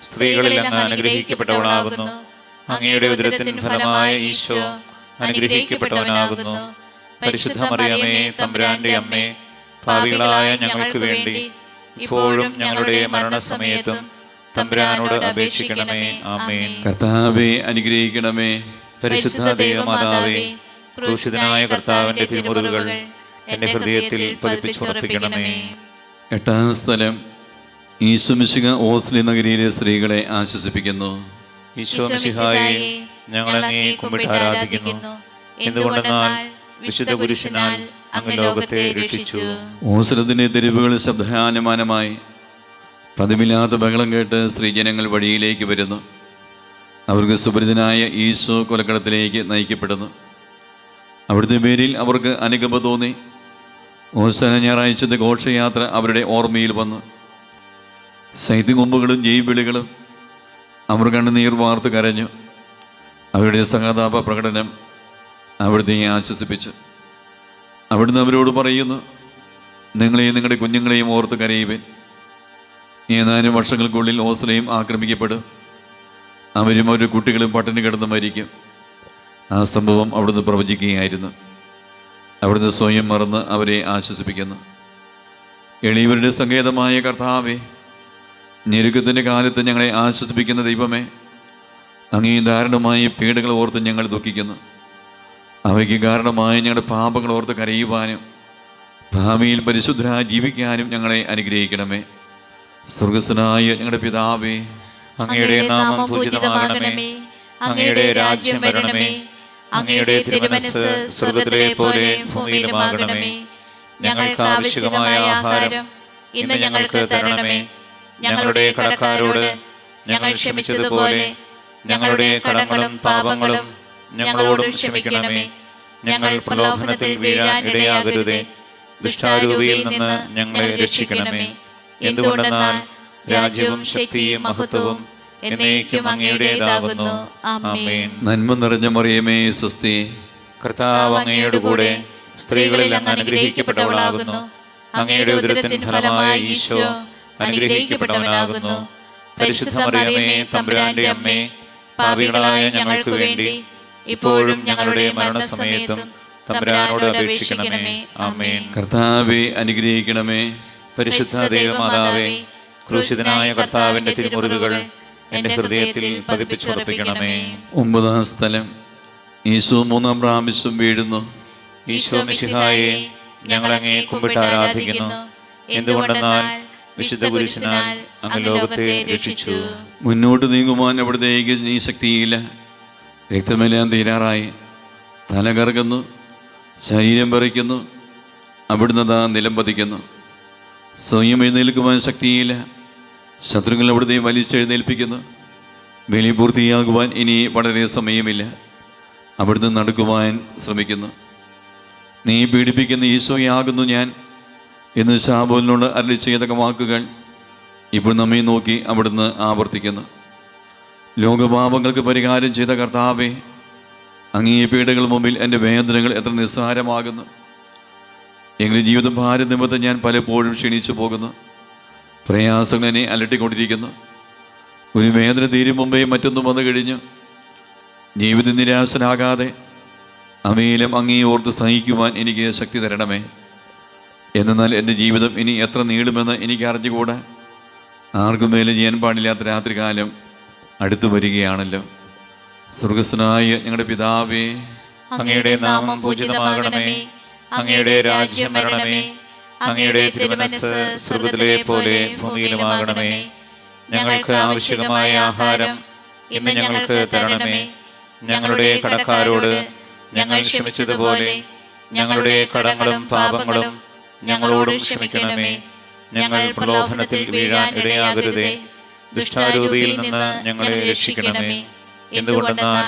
സ്ത്രീകളിൽ അങ്ങ് അനുഗ്രഹിക്കപ്പെട്ടവളാകുന്നു. അങ്ങയുടെ ഉദരത്തിൻ ഫലമായ ഈശോ അനുഗ്രഹിക്കപ്പെട്ടവനാകുന്നു. പരിശുദ്ധ മറിയമേ, തമ്പുരാന്റെ അമ്മേ, പാപികളായ ഞങ്ങൾക്ക് വേണ്ടി ഇപ്പോഴും ഞങ്ങളുടെ മരണസമയത്തും തമ്പുരാനോട് അപേക്ഷിക്കണമേ. ആമേൻ. കർത്താവെ അനുഗ്രഹിക്കണമേ. പരിശുദ്ധ ദൈവമാതാവേ, ക്രൂശിതനായ കർത്താവിന്റെ തിരുമുറിവുകൾ എന്റെ ഹൃദയത്തിൽ പതിപ്പിച്ചുറപ്പിക്കണമേ. എട്ടാം സ്ഥലം. ഈശോ മിശിഹ ഓസ്ലി നഗരിയിലെ സ്ത്രീകളെ ആശ്വസിപ്പിക്കുന്നു. ഈശോ മിശിഹായെ, ഞങ്ങൾ അങ്ങയെ കുമ്പിട്ട് ആരാധിക്കുന്നു. എന്തുകൊണ്ടെന്നാൽ വിശുദ്ധ കുരിശിനാൽ അങ്ങ് ലോകത്തെ രക്ഷിച്ചു. ഓസ്ലത്തിന്റെ തെരുവുകൾ ശബ്ദാനമാനമായി. പതിവില്ലാത്ത ബഹളം കേട്ട് സ്ത്രീജനങ്ങൾ വഴിയിലേക്ക് വരുന്നു. അവർക്ക് സുപരിതനായ ഈശോ കൊലക്കടത്തിലേക്ക് നയിക്കപ്പെടുന്നു. അവിടുത്തെ പേരിൽ അവർക്ക് അനുകമ്പ തോന്നി. ഓശാന ഞായറാഴ്ചത്തെ ഘോഷയാത്ര അവരുടെ ഓർമ്മയിൽ വന്നു. സൈത്യകൊമ്പുകളും ജയ്വിളികളും അവർ കണ്ണുനീർ വാർത്ത് കരഞ്ഞു. അവരുടെ സഹതാപ പ്രകടനം അവിടുത്തെ ആശ്വസിപ്പിച്ചു. അവിടുന്ന് അവരോട് പറയുന്നു, നിങ്ങളെയും നിങ്ങളുടെ കുഞ്ഞുങ്ങളെയും ഓർത്ത് കരയുവിൻ. ഏതാനും വർഷങ്ങൾക്കുള്ളിൽ ഓസ്ലയും ആക്രമിക്കപ്പെടും. അവരും അവരുടെ കുട്ടികളും പട്ടിണി കിടന്ന് മരിക്കും. ആ സംഭവം അവിടുന്ന് പ്രവചിക്കുകയായിരുന്നു. അവിടുന്ന് സ്വയം മറന്ന് അവരെ ആശ്വസിപ്പിക്കുന്നു. എളിയവരുടെ സങ്കേതമായ കർത്താവേ, ഞെരുക്കത്തിൻ്റെ കാലത്ത് ഞങ്ങളെ ആശ്വസിപ്പിക്കുന്ന ദൈവമേ, അങ്ങേ ദാരുണമായ പീഡകൾ ഓർത്ത് ഞങ്ങൾ ദുഃഖിക്കുന്നു. അവയ്ക്ക് കാരണമായ ഞങ്ങളുടെ പാപങ്ങൾ ഓർത്ത് കരയുവാനും ഭാവിയിൽ പരിശുദ്ധരായി ജീവിക്കാനും ഞങ്ങളെ അനുഗ്രഹിക്കണമേ. സ്വർഗസ്ഥനായ ഞങ്ങളുടെ പിതാവേ, അങ്ങയുടെ നാമം പൂജിതമാകണമേ. അങ്ങയുടെ രാജ്യം വരണമേ. അങ്ങയുടെ തിരുമനസ്സ് സ്വർഗ്ഗത്തിലെ പോലെ ഭൂമിയിലുമാകണമേ. ഞങ്ങൾക്ക് ആവശ്യമായ ആഹാരം ഇന്ന് ഞങ്ങൾക്ക് തരണമേ. ഞങ്ങളുടെ കടക്കാരോട് ഞങ്ങൾ ക്ഷമിച്ചതുപോലെ ഞങ്ങളുടെ കടങ്ങളും പാപങ്ങളും ഞങ്ങളോടും ക്ഷമിക്കണമേ. ഞങ്ങൾ പ്രലോഭനത്തിൽ വീഴാൻ ഇടയാകരുതേ. ദുഷ്ടാരൂപിയിൽ നിന്ന് ഞങ്ങളെ രക്ഷിക്കണമേ. എന്തുകൊണ്ടെന്നാൽ രാജ്യവും ശക്തിയും മഹത്വവും എന്നേക്കും അങ്ങയുടേതാകുന്നു. ആമേൻ. നന്മ നിറഞ്ഞ മറിയമേ, സ്വസ്തി. കർത്താവ് അങ്ങയുടെ കൂടെ സ്ത്രീകളിൽ അങ്ങ് അനുഗ്രഹിക്കപ്പെട്ടവളാകുന്നു. അങ്ങയുടെ ഉദരത്തിൻ ഫലമായ ഈശോ അനുഗ്രഹിക്കപ്പെട്ടവനാകുന്നു. പരിശുദ്ധ മറിയമേ, തമ്പുരാന്റെ അമ്മേ, പാപികളായ ഞങ്ങൾക്ക് വേണ്ടി ഇപ്പോഴും ഞങ്ങളുടെ മരണസമയത്തും തമ്പുരാനോട് അപേക്ഷിക്കണമേ. ആമേൻ. കർത്താവേ, അനുഗ്രഹിക്കണമേ. പരിശുദ്ധ ദൈവമാതാവേ, ക്രൂശിതനായ കർത്താവിന്റെ തിരുമുറിവുകൾ എന്റെ ഹൃദയത്തിൽ പതിപ്പിച്ചുറപ്പിക്കണമേ. 9-ാം സ്ഥലം. ഈശോ 3-ാം പ്രാവശ്യം വീഴുന്നു. ഈശോ മിശിഹായെ, ഞങ്ങൾ അങ്ങയെ കുമ്പിട്ട് ആരാധിക്കുന്നു. എന്തുകൊണ്ടെന്നാൽ വിശുദ്ധ കുരിശിനാൽ അങ്ങ് ലോകത്തെ രക്ഷിച്ചു. മുന്നോട്ട് നീങ്ങുവാൻ അവിടുത്തേക്ക് നീ ശക്തിയില്ല. രക്തമെല്ലാം തീരാറായി. തല കറങ്ങുന്നു, ശരീരം പറിക്കുന്നു. അവിടുന്ന് താ നിലം പതിക്കുന്നു. സ്വയം എഴുന്നേൽക്കുവാൻ ശക്തിയില്ല. ശത്രുക്കൾ അവിടുത്തെ വലിച്ചെഴുന്നേൽപ്പിക്കുന്നു. ബലി പൂർത്തിയാകുവാൻ ഇനി വളരെ സമയമില്ല. അവിടുന്ന് നടക്കുവാൻ ശ്രമിക്കുന്നു. നീ പീഡിപ്പിക്കുന്ന ഈശോയാകുന്നു ഞാൻ എന്ന് ശാബോലിനോട് അരുളി ചെയ്ത വാക്കുകൾ ഇപ്പോൾ നമ്മെ നോക്കി അവിടുന്ന് ആവർത്തിക്കുന്നു. ലോകപാപങ്ങൾക്ക് പരിഹാരം ചെയ്ത കർത്താവേ, അങ്ങേ പീഡകൾ മുമ്പിൽ എൻ്റെ വേദനകൾ എത്ര നിസ്സാരമാകുന്നു. എങ്കിലും ജീവിതം ഭാരം നിമിത്തം ഞാൻ പലപ്പോഴും ക്ഷീണിച്ചു പോകുന്നു. പ്രയാസങ്ങൾ എന്നെ അലട്ടിക്കൊണ്ടിരിക്കുന്നു. ഒരു വേദന തീരും മുമ്പേ മറ്റൊന്നും വന്നു കഴിഞ്ഞു. ജീവിത നിരാശനാകാതെ അവയിലും അങ്ങേ ഓർത്ത് സഹിക്കുവാൻ എനിക്ക് ശക്തി തരണമേ. എന്നാൽ എൻ്റെ ജീവിതം ഇനി എത്ര നീളുമെന്ന് എനിക്ക് അറിഞ്ഞുകൂടാ. ആർക്കും മേലെ ചെയ്യാൻ പാടില്ലാത്ത രാത്രികാലം അടുത്തു വരികയാണല്ലോ. സ്വർഗസ്ഥനായ ഞങ്ങളുടെ പിതാവേ, അങ്ങയുടെ നാമം പൂജിതമാകണമേ. അങ്ങയുടെ രാജ്യം വരണമേ. അങ്ങയുടെ തിരുമനസ്സ് സ്വർഗ്ഗത്തിലെ പോലെ ഭൂമിയിലുമാകണമേ. ഞങ്ങൾക്ക് ആവശ്യമായ ആഹാരം ഇന്ന് ഞങ്ങൾക്ക് തരണമേ. ഞങ്ങളുടെ കടക്കാരോട് ഞങ്ങൾ ക്ഷമിച്ചതുപോലെ ഞങ്ങളുടെ കടങ്ങളും പാപങ്ങളും ഞങ്ങളോടും ക്ഷമിക്കണമേ. ഞങ്ങൾ പ്രലോഭനത്തിൽ വീഴാൻ ഇടയാകരുതേ. ദുഷ്ടാരൂപിയിൽ നിന്ന് ഞങ്ങളെ രക്ഷിക്കണമേ. എന്തുകൊണ്ടെന്നാൽ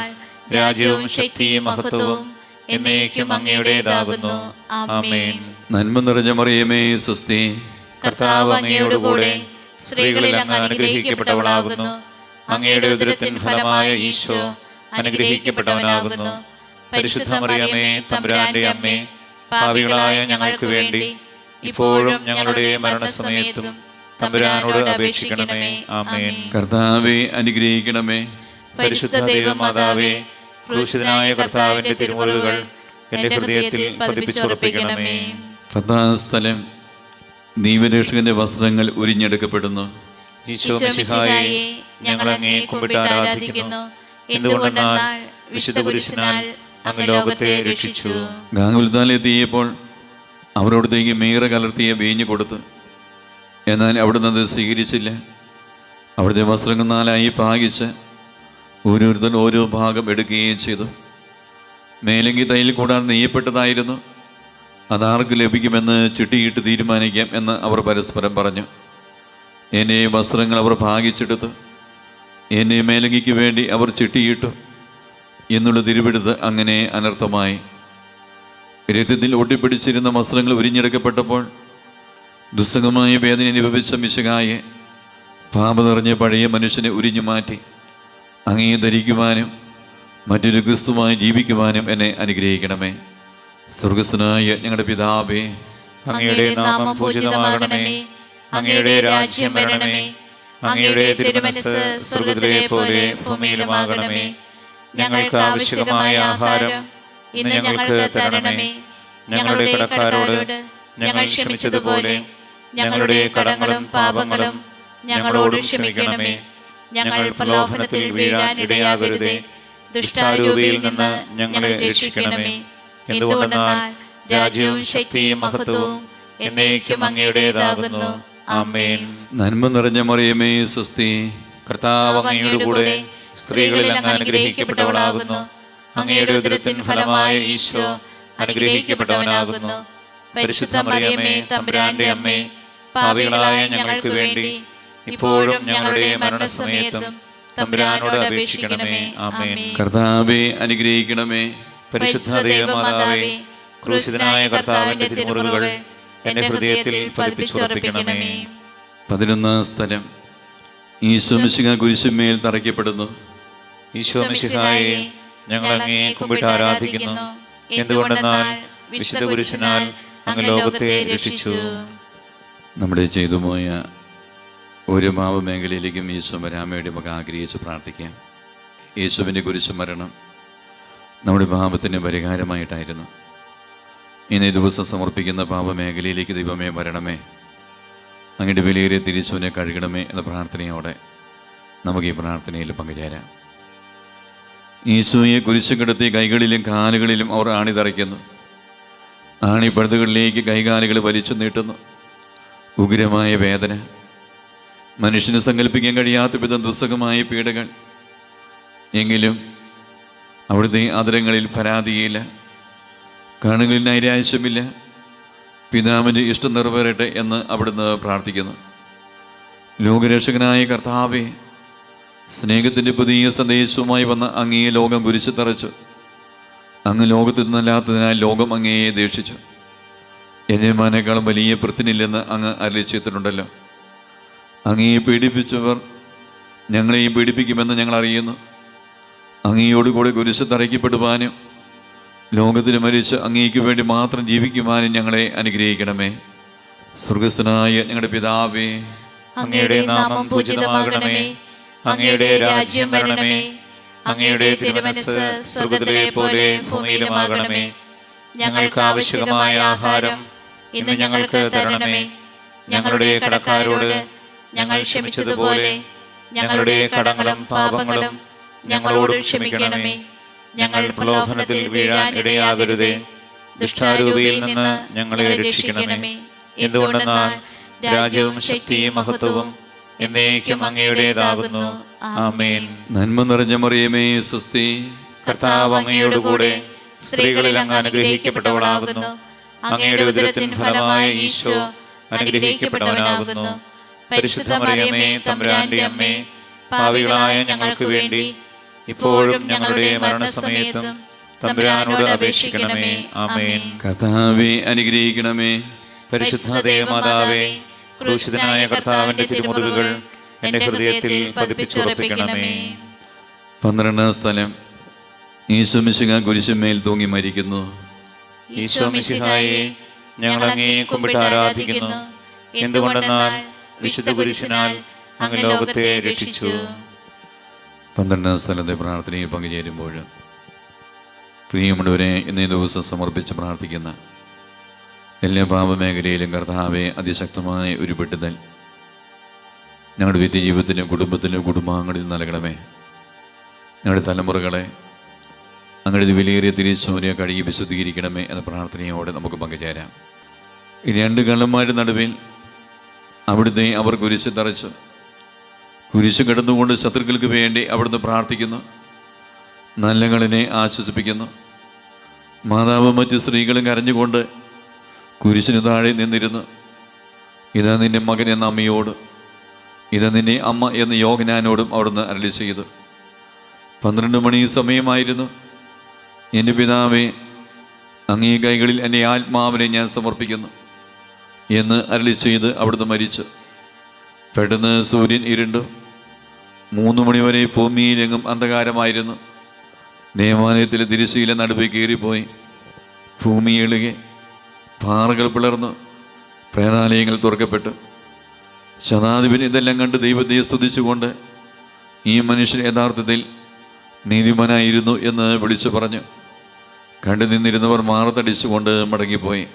രാജ്യവും ശക്തിയും മഹത്വവും എന്നേക്കും അങ്ങയുടേതാകുന്നു. ആമേൻ. നന്മ നിറഞ്ഞ മറിയമേ, സ്വസ്തി. കർത്താവ് അങ്ങയുടെ കൂടെ സ്ത്രീകളിൽ അങ്ങ് അനുഗ്രഹിക്കപ്പെട്ടവളാകുന്നു. അങ്ങയുടെ ഉദരത്തിൻ ഫലമായ ഈശോ അനുഗ്രഹിക്കപ്പെട്ടവനാകുന്നു. പരിശുദ്ധ മറിയമേ, തമ്പുരാന്റെ അമ്മേ, പാപികളായ ഞങ്ങൾക്ക് വേണ്ടി ഇപ്പോഴും ഞങ്ങളുടെ മരണസമയത്തും തമ്പുരാനോട് അപേക്ഷിക്കണമേ. ആമേൻ. കർത്താവേ, അനുഗ്രഹിക്കണമേ. പരിശുദ്ധ ദൈവമാതാവേ, ക്രൂശിതനായ കർത്താവിന്റെ തിരുമുറിവുകൾ എന്റെ ഹൃദയത്തിൽ പതിപ്പിച്ചുറപ്പിക്കണമേ. 10-ാം സ്ഥലം. ദൈവരക്ഷകന്റെ വസ്ത്രങ്ങൾ ഉരിഞ്ഞെടുക്കപ്പെടുന്നു. ഈശോ മിശിഹായെ, ഞങ്ങൾ അങ്ങയെ കുമ്പിട്ട് ആരാധിക്കുന്നു. എന്തുകൊണ്ടെന്നാൽ വിശുദ്ധ കുരിശിനാൽ അങ്ങ് ലോകത്തെ രക്ഷിച്ചു. ഗാഗുൽത്താലെത്തിയപ്പോൾ അവരോടത്തേക്ക് മീറ കലർത്തിയ വീഞ്ഞു കൊടുത്തു. എന്നാൽ അവിടുന്ന് അത് സ്വീകരിച്ചില്ല. അവിടുത്തെ വസ്ത്രങ്ങൾ 4ആയി ഭാഗിച്ച് ഓരോരുത്തർ ഓരോ ഭാഗം എടുക്കുകയും ചെയ്തു. മേലെങ്കി തൈൽ കൂടാൻ നെയ്യപ്പെട്ടതായിരുന്നു. അതാർക്ക് ലഭിക്കുമെന്ന് ചിട്ടിയിട്ട് തീരുമാനിക്കാം എന്ന് അവർ പരസ്പരം പറഞ്ഞു. എൻ്റെ വസ്ത്രങ്ങൾ അവർ ഭാഗിച്ചെടുത്ത് എന്നെ മേലങ്കിക്ക് വേണ്ടി അവർ ചിട്ടിയിട്ടു എന്നുള്ള തിരുവെടുത്ത് അങ്ങനെ അനർത്ഥമായി. രക്തത്തിൽ ഒട്ടിപ്പിടിച്ചിരുന്ന വസ്ത്രങ്ങൾ ഉരിഞ്ഞെടുക്കപ്പെട്ടപ്പോൾ ദുസ്സഹമായ വേദന അനുഭവിച്ച മിശിഹായെ പാപം നിറഞ്ഞ പഴയ മനുഷ്യനെ ഉരിഞ്ഞു മാറ്റി അങ്ങയെ ധരിക്കുവാനും മറ്റൊരു ക്രിസ്തുവായി ജീവിക്കുവാനും എന്നെ അനുഗ്രഹിക്കണമേ. സ്വർഗസ്വനായ ഞങ്ങളുടെ പിതാവേ, അങ്ങയുടെ നാമം പൂജിതമാകണമേ. അങ്ങയുടെ രാജ്യം വരണമേ. അങ്ങയുടെ തിരുമനസ്സ് സ്വർഗ്ഗത്തിലെ പോലെ ഭൂമിയിലുമാകണമേ. ഞങ്ങൾക്ക് ആവശ്യമായ ആഹാരം ഇന്ന് ഞങ്ങൾക്ക് തരണമേ. ഞങ്ങളുടെ കടക്കാരോട് ഞങ്ങൾ ക്ഷമിച്ചതുപോലെ ഞങ്ങളുടെ കടങ്ങളും പാപങ്ങളും ഞങ്ങളോട് ക്ഷമിക്കണമേ. ഞങ്ങൾ പ്രലോഭനത്തിൽ വീഴാൻ ഇടയാകരുതേ. ദുഷ്ടാരൂപിയിൽ നിന്ന് ഞങ്ങളെ രക്ഷിക്കണമേ. എന്തുകൊണ്ടെന്നാൽ രാജ്യവും ശക്തിയും മഹത്വവും എന്നേക്കും അങ്ങയുടേതാകുന്നു. ആമേൻ. നന്മ നിറഞ്ഞ മറിയമേ, സ്വസ്തി. കർത്താവ് അങ്ങയുടെ കൂടെ സ്ത്രീകളിൽ അങ്ങ് അനുഗ്രഹിക്കപ്പെട്ടവളാകുന്നു. അങ്ങയുടെ ഉദരത്തിൻ ഫലമായ ഈശോ അനുഗ്രഹിക്കപ്പെട്ടവനാകുന്നു. പരിശുദ്ധ മറിയമേ, തമ്പുരാന്റെ അമ്മേ, പാപികളായ ഞങ്ങൾക്ക് വേണ്ടി ഇപ്പോഴും ഞങ്ങളുടെ മരണസമയത്തും തമ്പുരാനോട് അപേക്ഷിക്കണമേ. ആമേൻ. കർത്താവേ, അനുഗ്രഹിക്കണമേ. പരിശുദ്ധ ദൈവമാതാവേ, ക്രൂശിതനായ കർത്താവിന്റെ തിരുമുറിവുകൾ എന്റെ ഹൃദയത്തിൽ പതിപ്പിച്ചുറപ്പിക്കണമേ. 11-ാം സ്ഥലം. ഈശോ മിശിഹാ കുരിശുമേൽ തറയ്ക്കപ്പെടുന്നു. ഈശോ മിശിഹായെ, ഞങ്ങൾ അങ്ങയെ കുമ്പിട്ട് ആരാധിക്കുന്നു. എന്തുകൊണ്ടെന്നാൽ വിശുദ്ധ കുരിശിനാൽ അങ്ങ് ലോകത്തെ രക്ഷിച്ചു. നമ്മുടെ ചെയ്തുപോയ ഒരു പാപമേഖലയിലേക്കും ഈശോ വരാൻ വേണ്ടി നമുക്ക് ആഗ്രഹിച്ച് പ്രാർത്ഥിക്കാം. യേശുവിൻ്റെ കുരിശ് മരണം നമ്മുടെ പാപത്തിന് പരിഹാരമായിട്ടായിരുന്നു. ഇന്നേ ദിവസം സമർപ്പിക്കുന്ന പാപമേഖലയിലേക്ക് ദൈവമേ വരണമേ, അങ്ങയുടെ വിലയേറിയ തിരിച്ചുവിനെ കഴുകണമേ എന്ന പ്രാർത്ഥനയോടെ നമുക്ക് ഈ പ്രാർത്ഥനയിൽ പങ്കുചേരാം. ഈശോയെ കുരിശ് കിടത്തി കൈകളിലും കാലുകളിലും അവർ ആണിതറയ്ക്കുന്നു. ആണിപ്പഴുതുകളിലേക്ക് കൈകാലുകൾ വലിച്ചു നീട്ടുന്നു. ഉഗ്രമായ വേദന, മനുഷ്യന് സങ്കല്പിക്കാൻ കഴിയാത്ത വിധം ദുസ്സഹമായ പീഡകൾ. എങ്കിലും അവിടുത്തെ ആദരങ്ങളിൽ പരാതിയില്ല, കണ്ണുകളിൽ നൈരാശ്യമില്ല. പിതാവിൻ്റെ ഇഷ്ടം നിറവേറട്ടെ എന്ന് അവിടുന്ന് പ്രാർത്ഥിക്കുന്നു. ലോകരക്ഷകനായ കർത്താവേ, സ്നേഹത്തിൻ്റെ പുതിയ സന്ദേശവുമായി വന്ന അങ്ങയെ ലോകം കുരിശു തറച്ചു. അങ്ങ് ലോകത്തിൽ നിന്നല്ലാത്തതിനാൽ ലോകം അങ്ങയെ ദേഷിച്ചു. യജമാനേക്കാളും വലിയ പൃഥ്വിനില്ലെന്ന് അങ്ങ് അരുളിച്ചെയ്തിട്ടുണ്ടല്ലോ. അങ്ങയെ പീഡിപ്പിച്ചവർ ഞങ്ങളെയും പീഡിപ്പിക്കുമെന്ന് ഞങ്ങൾ അറിയുന്നു. അങ്ങയോടുകൂടി കുരിശ് തറയ്ക്കപ്പെടുവാനും ലോകത്തിന് മരിച്ച് അങ്ങേക്ക് വേണ്ടി മാത്രം ജീവിക്കുവാനും ഞങ്ങളെ അനുഗ്രഹിക്കണമേ. സ്വർഗസ്ഥനായ ഞങ്ങളുടെ പിതാവേ, അങ്ങയുടെ നാമം പൂജിതമാകണമേ. അങ്ങയുടെ രാജ്യം വരണമേ. അങ്ങയുടെ തിരുമനസ്സ് സ്വർഗ്ഗത്തിലെ പോലെ ഭൂമിയിലുമാകണമേ. ഞങ്ങൾക്ക് ആവശ്യമായ ആഹാരം ഇന്ന് ഞങ്ങൾക്ക് തരണമേ. ഞങ്ങളുടെ കടക്കാരോട് ഞങ്ങൾ ക്ഷമിച്ചതുപോലെ ഞങ്ങളുടെ കടങ്ങളും പാപങ്ങളും ഞങ്ങളോട് ക്ഷമിക്കണമേ. ഞങ്ങൾ പ്രലോഭനത്തിൽ വീഴാൻ ഇടയാകരുതേ. ദുഷ്ടാരൂപിയിൽ നിന്ന് ഞങ്ങളെ രക്ഷിക്കണമേ. എന്തുകൊണ്ടെന്നാൽ രാജ്യവും ശക്തിയും മഹത്വവും എന്നേക്കും അങ്ങയുടേതാകുന്നു. ആമേൻ. നന്മ നിറഞ്ഞ മറിയമേ, സ്വസ്തി. കർത്താവ് അങ്ങയോട് കൂടെ സ്ത്രീകളിൽ അങ്ങ് അനുഗ്രഹിക്കപ്പെട്ടവളാകുന്നു. അങ്ങയുടെ ഉദരത്തിൻ ഫലമായ ഈശോ അനുഗ്രഹിക്കപ്പെട്ടവനാകുന്നു. പരിശുദ്ധ മറിയമേ, തമ്പുരാന്റെ അമ്മേ, പാപികളായ ഞങ്ങൾക്ക് വേണ്ടി ഇപ്പോഴും ഞങ്ങളുടെ മരണസമയത്തും തമ്പുരാനോട് അപേക്ഷിക്കണമേ. ആമേൻ. കർത്താവേ, അനുഗ്രഹിക്കണമേ. പരിശുദ്ധ ദൈവമാതാവേ, ക്രൂശിതനായ കർത്താവിന്റെ തിരുമുറിവുകൾ എന്റെ ഹൃദയത്തിൽ പതിപ്പിച്ചുറപ്പിക്കണമേ. 12-ാം സ്ഥലം. ഈശോ മിശിഹാ കുരിശുമേൽ തൂങ്ങി മരിക്കുന്നു. ഈശോ മിശിഹായെ, ഞങ്ങൾ അങ്ങയെ കുമ്പിട്ട് ആരാധിക്കുന്നു. എന്തുകൊണ്ടെന്നാൽ വിശുദ്ധ കുരിശിനാൽ അങ്ങ് ലോകത്തെ രക്ഷിച്ചു. 12-ാം സ്ഥലത്തെ പ്രാർത്ഥനയിൽ പങ്കുചേരുമ്പോൾ പ്രിയമുള്ളവരെ, ഇന്നേ ദിവസം സമർപ്പിച്ച് പ്രാർത്ഥിക്കുന്ന എല്ലാ പാപമേഖലയിലും കർത്താവെ അതിശക്തമായ ഒരു വിടുതൽ ഞങ്ങളുടെ വ്യക്തിജീവിതത്തിലും കുടുംബത്തിലും കുടുംബാംഗങ്ങളിൽ നൽകണമേ. ഞങ്ങളുടെ തലമുറകളെ അങ്ങയുടെ വിലയേറിയ തിരിച്ചോനെ കഴുകി വിശുദ്ധീകരിക്കണമേ എന്ന പ്രാർത്ഥനയോടെ നമുക്ക് പങ്കുചേരാം. ഈ രണ്ട് കള്ളന്മാരുടെ നടുവിൽ അവിടുത്തെ അവർ കുരിശ് തറച്ചു. കുരിശ് കിടന്നുകൊണ്ട് ശത്രുക്കൾക്ക് വേണ്ടി അവിടുന്ന് പ്രാർത്ഥിക്കുന്നു. നല്ലകളിനെ ആശ്വസിപ്പിക്കുന്നു. മാതാവും മറ്റു സ്ത്രീകളും കരഞ്ഞുകൊണ്ട് കുരിശിന് താഴെ നിന്നിരുന്നു. ഇതാ നിന്റെ മകൻ എന്ന അമ്മയോട് ഇത് നിന്നെ അമ്മ എന്ന് യോഹന്നാനോടും അവിടുന്ന് അരുളി ചെയ്തു. 12 മണി സമയമായിരുന്നു. എൻ്റെ പിതാവേ, അങ്ങേ കൈകളിൽ എൻ്റെ ആത്മാവിനെ ഞാൻ സമർപ്പിക്കുന്നു എന്ന് അരുളി ചെയ്ത് അവിടുന്ന് മരിച്ചു. പെട്ടെന്ന് സൂര്യൻ ഇരുണ്ടു. 3 മണിവരെ ഭൂമിയിലെങ്ങും അന്ധകാരമായിരുന്നു. ദേവാലയത്തിലെ തിരശ്ശീല നടുവേ കീറിപ്പോയി. ഭൂമി ഇളുകി, പാറകൾ പിളർന്നു, പ്രേതാലയങ്ങൾ തുറക്കപ്പെട്ടു. ശതാധിപൻ ഇതെല്ലാം കണ്ട് ദൈവത്തെ സ്തുതിച്ചുകൊണ്ട് ഈ മനുഷ്യൻ യഥാർത്ഥത്തിൽ നീതിമാനായിരുന്നു എന്ന് വിളിച്ചു പറഞ്ഞു. കണ്ടു നിന്നിരുന്നവർ മാറത്തടിച്ചുകൊണ്ട് മടങ്ങിപ്പോയി.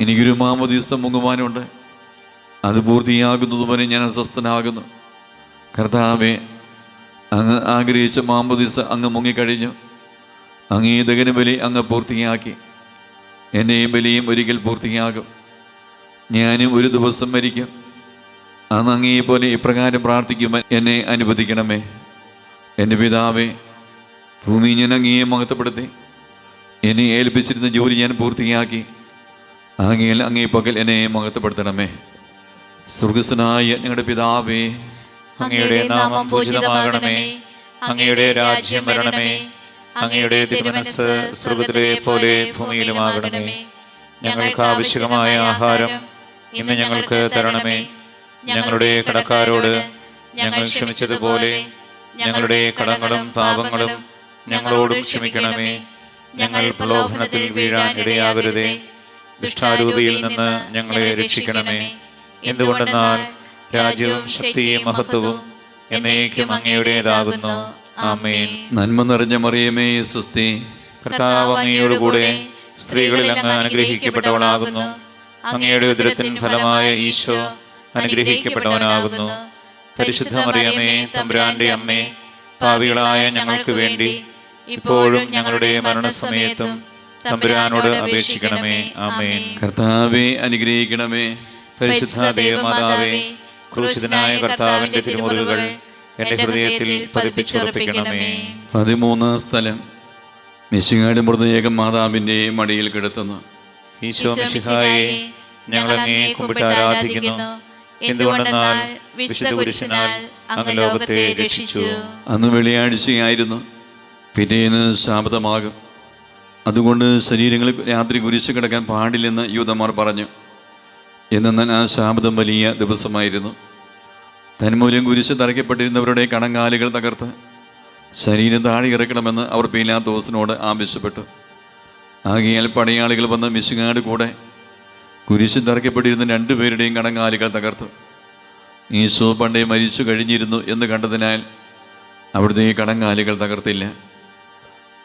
എനിക്കൊരു മാമോദീസ മുങ്ങുവാനുണ്ട്, അത് പൂർത്തിയാകുന്നതുവരെ ഞാൻ അസ്വസ്ഥനാകുന്നു. കർത്താവേ, അങ്ങ് ആഗ്രഹിച്ച മാമോദീസ അങ്ങ് മുങ്ങിക്കഴിഞ്ഞു. അങ്ങേ ദഹനബലി അങ്ങ് പൂർത്തിയാക്കി. എൻ്റെയും ബലിയും ഒരിക്കൽ പൂർത്തിയാകും. ഞാനും ഒരു ദിവസം മരിക്കും. അന്ന് അങ്ങേപോലെ ഇപ്രകാരം പ്രാർത്ഥിക്കുവാൻ എന്നെ അനുവദിക്കണമേ. എൻ്റെ പിതാവേ, ഭൂമി ഞാൻ അങ്ങയെ മഹത്വപ്പെടുത്തി. എന്നെ ഏൽപ്പിച്ചിരുന്ന ജോലി ഞാൻ പൂർത്തിയാക്കി. അങ്ങയിൽ അങ്ങേ പകൽ എന്നെ മഹത്വപ്പെടുത്തണമേ. സ്വർഗസ്വനായ ഞങ്ങളുടെ പിതാവേ, അങ്ങയുടെ നാമം പൂജിതമാകണമേ. അങ്ങയുടെ രാജ്യം വരണമേ. അങ്ങയുടെ തിരുമനസ്സ് സ്വർഗ്ഗത്തിലെ പോലെ ഭൂമിയിലുമാകണമേ. ഞങ്ങൾക്ക് ആവശ്യമായ ആഹാരം ഇന്ന് ഞങ്ങൾക്ക് തരണമേ. ഞങ്ങളുടെ കടക്കാരോട് ഞങ്ങൾ ക്ഷമിച്ചതുപോലെ ഞങ്ങളുടെ കടങ്ങളും പാപങ്ങളും ഞങ്ങളോടും ക്ഷമിക്കണമേ. ഞങ്ങൾ പ്രലോഭനത്തിൽ വീഴാൻ ഇടയാകരുതേ. ദുഷ്ടാരൂപിയിൽ നിന്ന് ഞങ്ങളെ രക്ഷിക്കണമേ. എന്തുകൊണ്ടെന്നാൽ രാജ്യവും ശക്തിയും മഹത്വവും എന്നേക്കും അങ്ങയുടേതാകുന്നു. ആമേൻ. നന്മ നിറഞ്ഞ മറിയമേ, സ്വസ്തി. കർത്താവ് അങ്ങയോടുകൂടെ സ്ത്രീകളിൽ അങ്ങ് അനുഗ്രഹിക്കപ്പെട്ടവളാകുന്നു. അങ്ങയുടെ ഉദരത്തിൻ ഫലമായ ഈശോ അനുഗ്രഹിക്കപ്പെട്ടവനാകുന്നു. പരിശുദ്ധ മറിയമേ, തമ്പുരാന്റെ അമ്മേ, പാപികളായ ഞങ്ങൾക്ക് വേണ്ടി ഇപ്പോഴും ഞങ്ങളുടെ മരണസമയത്തും തമ്പുരാനോട് അപേക്ഷിക്കണമേ. ആമേൻ. കർത്താവേ, അനുഗ്രഹിക്കണമേ. പരിശുദ്ധ ദേവമാതാവേ, ക്രൂശിതനായ കർത്താവിന്റെ തിരുമുറിവുകൾ എന്റെ ഹൃദയത്തിൽ പതിപ്പിച്ചുറപ്പിക്കണമേ. 13 സ്ഥലം. മിശിഹായുടെ മൃതദേഹം മാതാവിൻ്റെ മടിയിൽ കിടത്തുന്നു. ഈശോ മിശിഹായെ, ഞങ്ങൾ അങ്ങയെ കുമ്പിട്ട് ആരാധിക്കുന്നു. എന്തുകൊണ്ടെന്നാൽ വിശുദ്ധ കുരിശിനാൽ അങ്ങ് ലോകത്തെ രക്ഷിച്ചു. അന്ന് വെള്ളിയാഴ്ചയായിരുന്നു. പിറ്റേന്ന് ശാബതമാകും. അതുകൊണ്ട് ശരീരങ്ങളിൽ രാത്രി കുരിശ് കിടക്കാൻ പാടില്ലെന്ന് യൂദന്മാർ പറഞ്ഞു. എന്നാൽ ആ ശാബതം വലിയ ദിവസമായിരുന്നു. തന്മൂലം കുരിശ് തറയ്ക്കപ്പെട്ടിരുന്നവരുടെ കണങ്കാലുകൾ തകർത്ത് ശരീരം താഴെ ഇറക്കണമെന്ന് അവർ പീലാത്തോസിനോട് ആവശ്യപ്പെട്ടു. ആകയാൽ പടയാളികൾ വന്ന് മിശിഹായുടെ കൂടെ കുരിശിൽ തറയ്ക്കപ്പെട്ടിരുന്ന 2 പേരുടെയും കണങ്കാലുകൾ തകർത്തു. ഈശോ പണ്ടേ മരിച്ചു കഴിഞ്ഞിരുന്നു എന്ന് കണ്ടതിനാൽ അവിടുത്തെ കണങ്കാലുകൾ തകർത്തില്ല.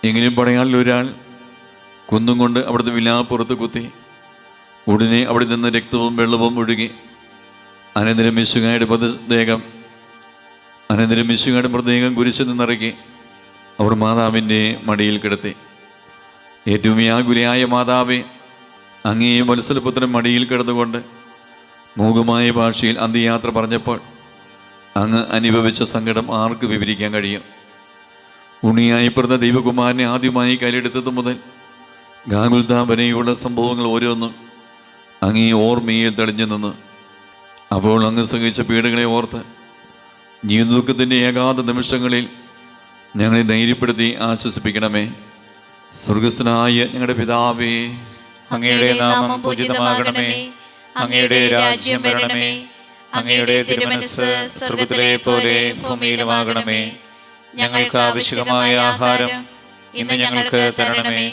എങ്കിലും പടയാളിൽ ഒരാൾ കുന്നും കൊണ്ട് അവിടുത്തെ വിലാപ്പുറത്ത് കുത്തി. ഉടനെ അവിടെ നിന്ന് രക്തവും വെള്ളവും ഒഴുകി. അനന്തരം മിശിഹായുടെ മൃതദേഹം കുരിശിൽ നിന്നിറക്കി അവർ മാതാവിൻ്റെ മടിയിൽ കിടത്തി. ഏറ്റവും വ്യാകുലയായ മാതാവേ, അങ്ങേ വത്സലപുത്രൻ മടിയിൽ കിടന്നുകൊണ്ട് മൂകമായ ഭാഷയിൽ അന്ത്യയാത്ര പറഞ്ഞപ്പോൾ അങ്ങ് അനുഭവിച്ച സങ്കടം ആർക്ക് വിവരിക്കാൻ കഴിയും? ഉണ്ണിയായി പിറന്ന ദൈവകുമാരനെ ആദ്യമായി കയ്യിലെടുത്തത് മുതൽ ഗാഗുൽത്താ വരെയുള്ള സംഭവങ്ങൾ ഓരോന്നും അങ്ങേ ഓർമ്മയിൽ തെളിഞ്ഞു നിന്ന്. അപ്പോൾ അങ്ങ് സഹിച്ച പീഡകളെ ഓർത്ത് ജീവിതദുഃഖത്തിൻ്റെ ഏകാന്ത നിമിഷങ്ങളിൽ ഞങ്ങളെ ധൈര്യപ്പെടുത്തി ആശ്വസിപ്പിക്കണമേ. സ്വർഗസ്ഥനായ ഞങ്ങളുടെ പിതാവേ, അങ്ങയുടെ നാമം പൂജിതമാകണമേ. അങ്ങയുടെ രാജ്യം വരണമേ. അങ്ങയുടെ തിരുമനസ്സ് സ്വർഗ്ഗത്തിലെ പോലെ ഭൂമിയിലുമാകണമേ. ഞങ്ങൾക്ക് ആവശ്യമായ ആഹാരം ഇന്ന് ഞങ്ങൾക്ക് തരണമേ.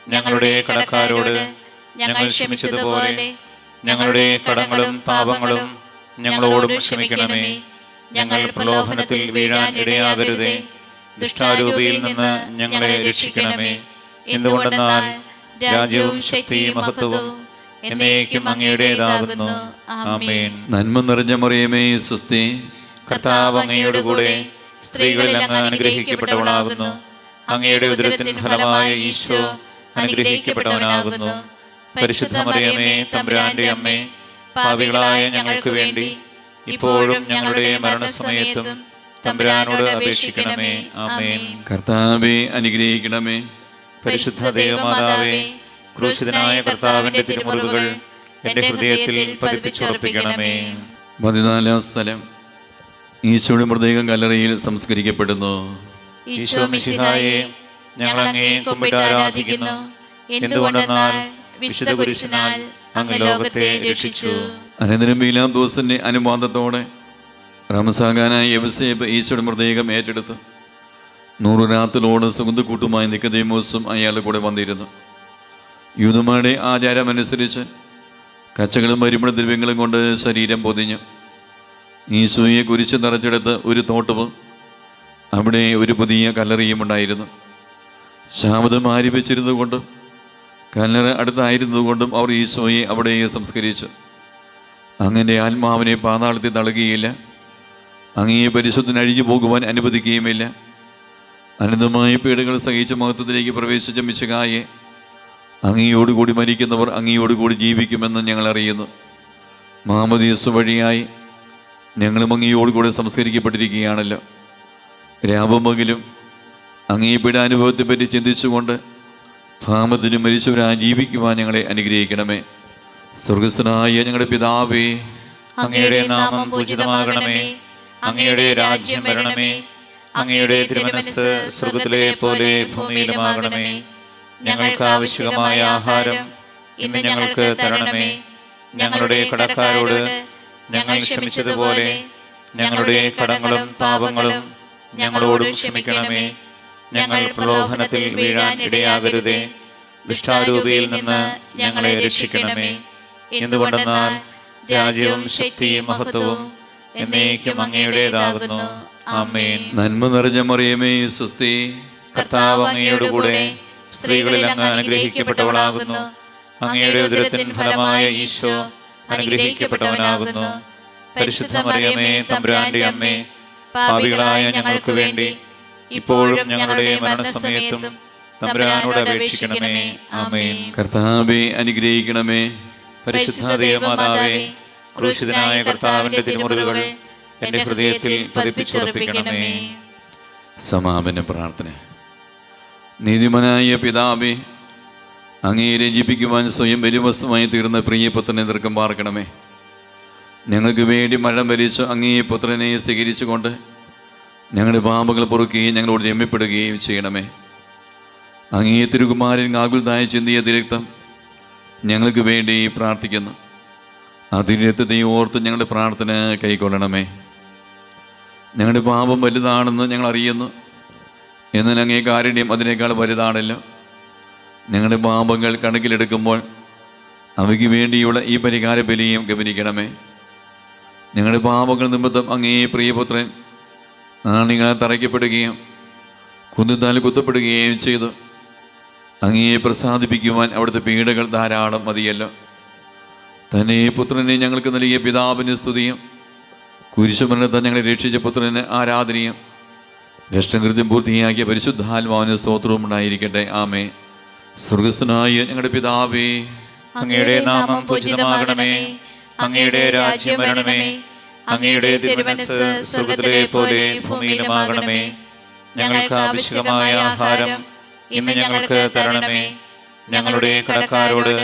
ഞങ്ങളുടെ കടക്കാരോട് ഞങ്ങൾ ക്ഷമിച്ചതുപോലെ ഞങ്ങളുടെ കടങ്ങളും പാപങ്ങളും ഞങ്ങളോടും ക്ഷമിക്കണമേ. ഞങ്ങൾ പ്രലോഭനത്തിൽ വീഴാൻ ഇടയാകരുതേ. ദുഷ്ടാരൂപിയിൽ നിന്ന് ഞങ്ങളെ രക്ഷിക്കണമേ. എന്തുകൊണ്ടെന്നാൽ രാജ്യവും ശക്തിയും മഹത്വവും എന്നേക്കും അങ്ങയുടേതാകുന്നു. ആമേൻ. നന്മ നിറഞ്ഞ മറിയമേ, സ്വസ്തി. കർത്താവ് അങ്ങയോടുകൂടെ സ്ത്രീകളിൽ അങ്ങ് അനുഗ്രഹിക്കപ്പെട്ടവളാകുന്നു. അങ്ങയുടെ ഉദരത്തിൻ ഫലമായ ഈശോ അനുഗ്രഹിക്കപ്പെട്ടവനാകുന്നു. പരിശുദ്ധ മറിയമേ, തമ്പുരാന്റെ അമ്മേ, പാപികളായ ഞങ്ങൾക്ക് വേണ്ടി ഇപ്പോഴും ഞങ്ങളുടെ മരണസമയത്തും തമ്പുരാനോട് അപേക്ഷിക്കണമേ. ആമേൻ. കർത്താവേ, അനുഗ്രഹിക്കണമേ. പരിശുദ്ധ ദേവമാതാവേ, ക്രൂശിതനായ കർത്താവിന്റെ തിരുമുറിവുകൾ എന്റെ ഹൃദയത്തിൽ പതിപ്പിച്ചുറപ്പിക്കണമേ. 14-ാം സ്ഥലം, ഈശോയുടെ മൃതദേഹം കല്ലറയിൽ സംസ്കരിക്കപ്പെടുന്നു. ഈശോ മിശിഹായെ, ഞങ്ങൾ അങ്ങേ കുമ്പിട്ട് ആരാധിക്കുന്നു. എന്തുകൊണ്ടെന്നാൽ വിശുദ്ധ കുരിശിനാൽ അങ്ങ് ലോകത്തെ രക്ഷിച്ചു. അനന്തരം പീലാത്തോസിന്റെ അനുവാദത്തോടെ റംസാഖാനായ യവസേപ്പ് ഈശോയുടെ മൃതദേഹം ഏറ്റെടുത്ത് 100 രാത്തിലോട് സുഗന്ധക്കൂട്ടുമായി നിക്കോദെമോസും അയാളുടെ കൂടെ വന്നിരുന്നു. യൂദന്മാരുടെ ആചാരമനുസരിച്ച് കച്ചകളും പരിമള ദ്രവ്യങ്ങളും കൊണ്ട് ശരീരം പൊതിഞ്ഞു ഈശോയെ കുരിശ് നിറച്ചെടുത്ത് ഒരു തോട്ടവും അവിടെ ഒരു പുതിയ കല്ലറയും ഉണ്ടായിരുന്നു. ശാബതം ആരംഭിച്ചിരുന്നതുകൊണ്ടും കല്ലറ അടുത്തായിരുന്നതുകൊണ്ടും അവർ ഈശോയെ അവിടെ സംസ്കരിച്ചു. അങ്ങനെ ആത്മാവിനെ പാതാളത്തിൽ തള്ളുകയില്ല, അങ്ങയെ പരിശുദ്ധന് അഴിഞ്ഞു പോകുവാൻ അനുവദിക്കുകയുമില്ല. അനന്തമായ പീഡകൾ സഹിച്ച മഹത്വത്തിലേക്ക് പ്രവേശിച്ച മിശിഹായെ, അങ്ങയോടുകൂടി മരിക്കുന്നവർ അങ്ങയോടുകൂടി ജീവിക്കുമെന്ന് ഞങ്ങൾ അറിയുന്നു. മാമോദീസ വഴിയായി ഞങ്ങളും അങ്ങയോടുകൂടി സംസ്കരിക്കപ്പെട്ടിരിക്കുകയാണല്ലോ. രാപമകിലും അങ്ങേ പീഡാനുഭവത്തെപ്പറ്റി ചിന്തിച്ചുകൊണ്ട് ഭാമത്തിനും മരിച്ചവരായി ജീവിക്കുവാൻ ഞങ്ങളെ അനുഗ്രഹിക്കണമേ. സ്വർഗസ്ഥനായ ഞങ്ങളുടെ പിതാവേ, അങ്ങയുടെ നാമം പൂജിതമാകണമേ. അങ്ങയുടെ രാജ്യം വരണമേ. അങ്ങയുടെ തിരുമനസ്സ് സ്വർഗ്ഗത്തിലെ പോലെ ഭൂമിയിലുമാകണമേ. ഞങ്ങൾക്ക് ആവശ്യമായ ആഹാരം ഇന്ന് ഞങ്ങൾക്ക് തരണമേ. ഞങ്ങളുടെ കടക്കാരോട് ഞങ്ങൾ ക്ഷമിച്ചതുപോലെ ഞങ്ങളുടെ കടങ്ങളും പാപങ്ങളും ഞങ്ങളോടും ക്ഷമിക്കണമേ. ഞങ്ങൾ പ്രലോഭനത്തിൽ വീഴാൻ ഇടയാകരുതേ. ദുഷ്ടാരൂപിയിൽ നിന്ന് ഞങ്ങളെ രക്ഷിക്കണമേ. എന്തുകൊണ്ടെന്നാൽ രാജ്യവും ശക്തിയും മഹത്വവും എന്നേക്കും അങ്ങയുടേതാകുന്നു. ആമേൻ. നന്മ നിറഞ്ഞ മറിയമേ, സ്വസ്തി. കർത്താവ് അങ്ങയോടുകൂടെ സ്ത്രീകളിൽ അങ്ങ് അനുഗ്രഹിക്കപ്പെട്ടവളാകുന്നു. അങ്ങയുടെ ഉദരത്തിൻ ഫലമായ ഈശോ അനുഗ്രഹിക്കപ്പെട്ടവനാകുന്നു. പരിശുദ്ധ മറിയമേ, തമ്പുരാന്റെ അമ്മേ, പാപികളായ ഞങ്ങൾക്ക് വേണ്ടി ഇപ്പോഴും ഞങ്ങളുടെ മരണസമയത്തും തമ്പുരാനോട് അപേക്ഷിക്കണമേ. ആമേൻ. കർത്താവേ, അനുഗ്രഹിക്കണമേ. പരിശുദ്ധ ദേവമാതാവേ, ക്രൂശിതനായ കർത്താവിന്റെ തിരുമുറിവുകൾ എന്റെ ഹൃദയത്തിൽ പതിപ്പിച്ചുറപ്പിക്കണമേ. സമാപന പ്രാർത്ഥന. നീതിമാനായ പിതാവേ, അങ്ങയെ രഞ്ജിപ്പിക്കുവാൻ സ്വയം ബലിവസ്തുമായി തീർന്ന പ്രിയപുത്രനെ ദീർഘം പാർക്കണമേ. ഞങ്ങൾക്ക് വേണ്ടി മഴം ഭരിച്ച അങ്ങയെ പുത്രനെ സ്വീകരിച്ചുകൊണ്ട് ഞങ്ങളുടെ പാപങ്ങൾ പൊറുക്കുകയും ഞങ്ങളോട് രമ്യപ്പെടുകയും ചെയ്യണമേ. അങ്ങയെ തിരുകുമാരൻ ആകുലതായ ചിന്തിയ തിരക്തം ഞങ്ങൾക്ക് വേണ്ടി പ്രാർത്ഥിക്കുന്നു. ആ തിരക്തത്തെ ഓർത്ത് ഞങ്ങളുടെ പ്രാർത്ഥന കൈക്കൊള്ളണമേ. ഞങ്ങളുടെ പാപം വലുതാണെന്ന് ഞങ്ങൾ അറിയുന്നു, എന്നാൽ അങ്ങേ കാരുണ്യം അതിനേക്കാൾ വലുതാണല്ലോ. ഞങ്ങളുടെ പാപങ്ങൾ കണക്കിലെടുക്കുമ്പോൾ അവയ്ക്ക് വേണ്ടിയുള്ള ഈ പരിഹാര ബലിയും ഗമനിക്കണമേ. ഞങ്ങളുടെ പാപങ്ങൾ നിമിത്തം അങ്ങേ പ്രിയപുത്രൻ നാണികളെ തറയ്ക്കപ്പെടുകയും കുന്നുതാൽ കുത്തപ്പെടുകയും ചെയ്തു. അങ്ങയെ പ്രസാദിപ്പിക്കുവാൻ അവിടുത്തെ പീഡകൾ ധാരാളം മതിയല്ലോ. തന്നെ പുത്രനെ ഞങ്ങൾക്ക് നൽകിയ പിതാവിന് സ്തുതിയും കുരിശുമരണത്തെ ഞങ്ങളെ രക്ഷിച്ച പുത്രന് ആരാധനയും രക്ഷകൃത്യം പൂർത്തിയാക്കിയ പരിശുദ്ധാത്മാവിന് സ്തോത്രവും ഉണ്ടായിരിക്കട്ടെ. ആമേ. സ്വർഗസ്ഥനായ ഞങ്ങളുടെ പിതാവേ, അങ്ങയുടെ നാമം പൂജിതമാകണമേ. അങ്ങയുടെ രാജ്യം വരണമേ. അങ്ങയുടെ തിരുമനസ്സ് സ്വർഗ്ഗത്തിലെ പോലെ ഭൂമിയിലുമാകണമേ. ഞങ്ങൾക്ക് ആവശ്യമായ ആഹാരം ഇന്ന് ഞങ്ങൾക്ക് തരണമേ. ഞങ്ങളുടെ കടക്കാരോട്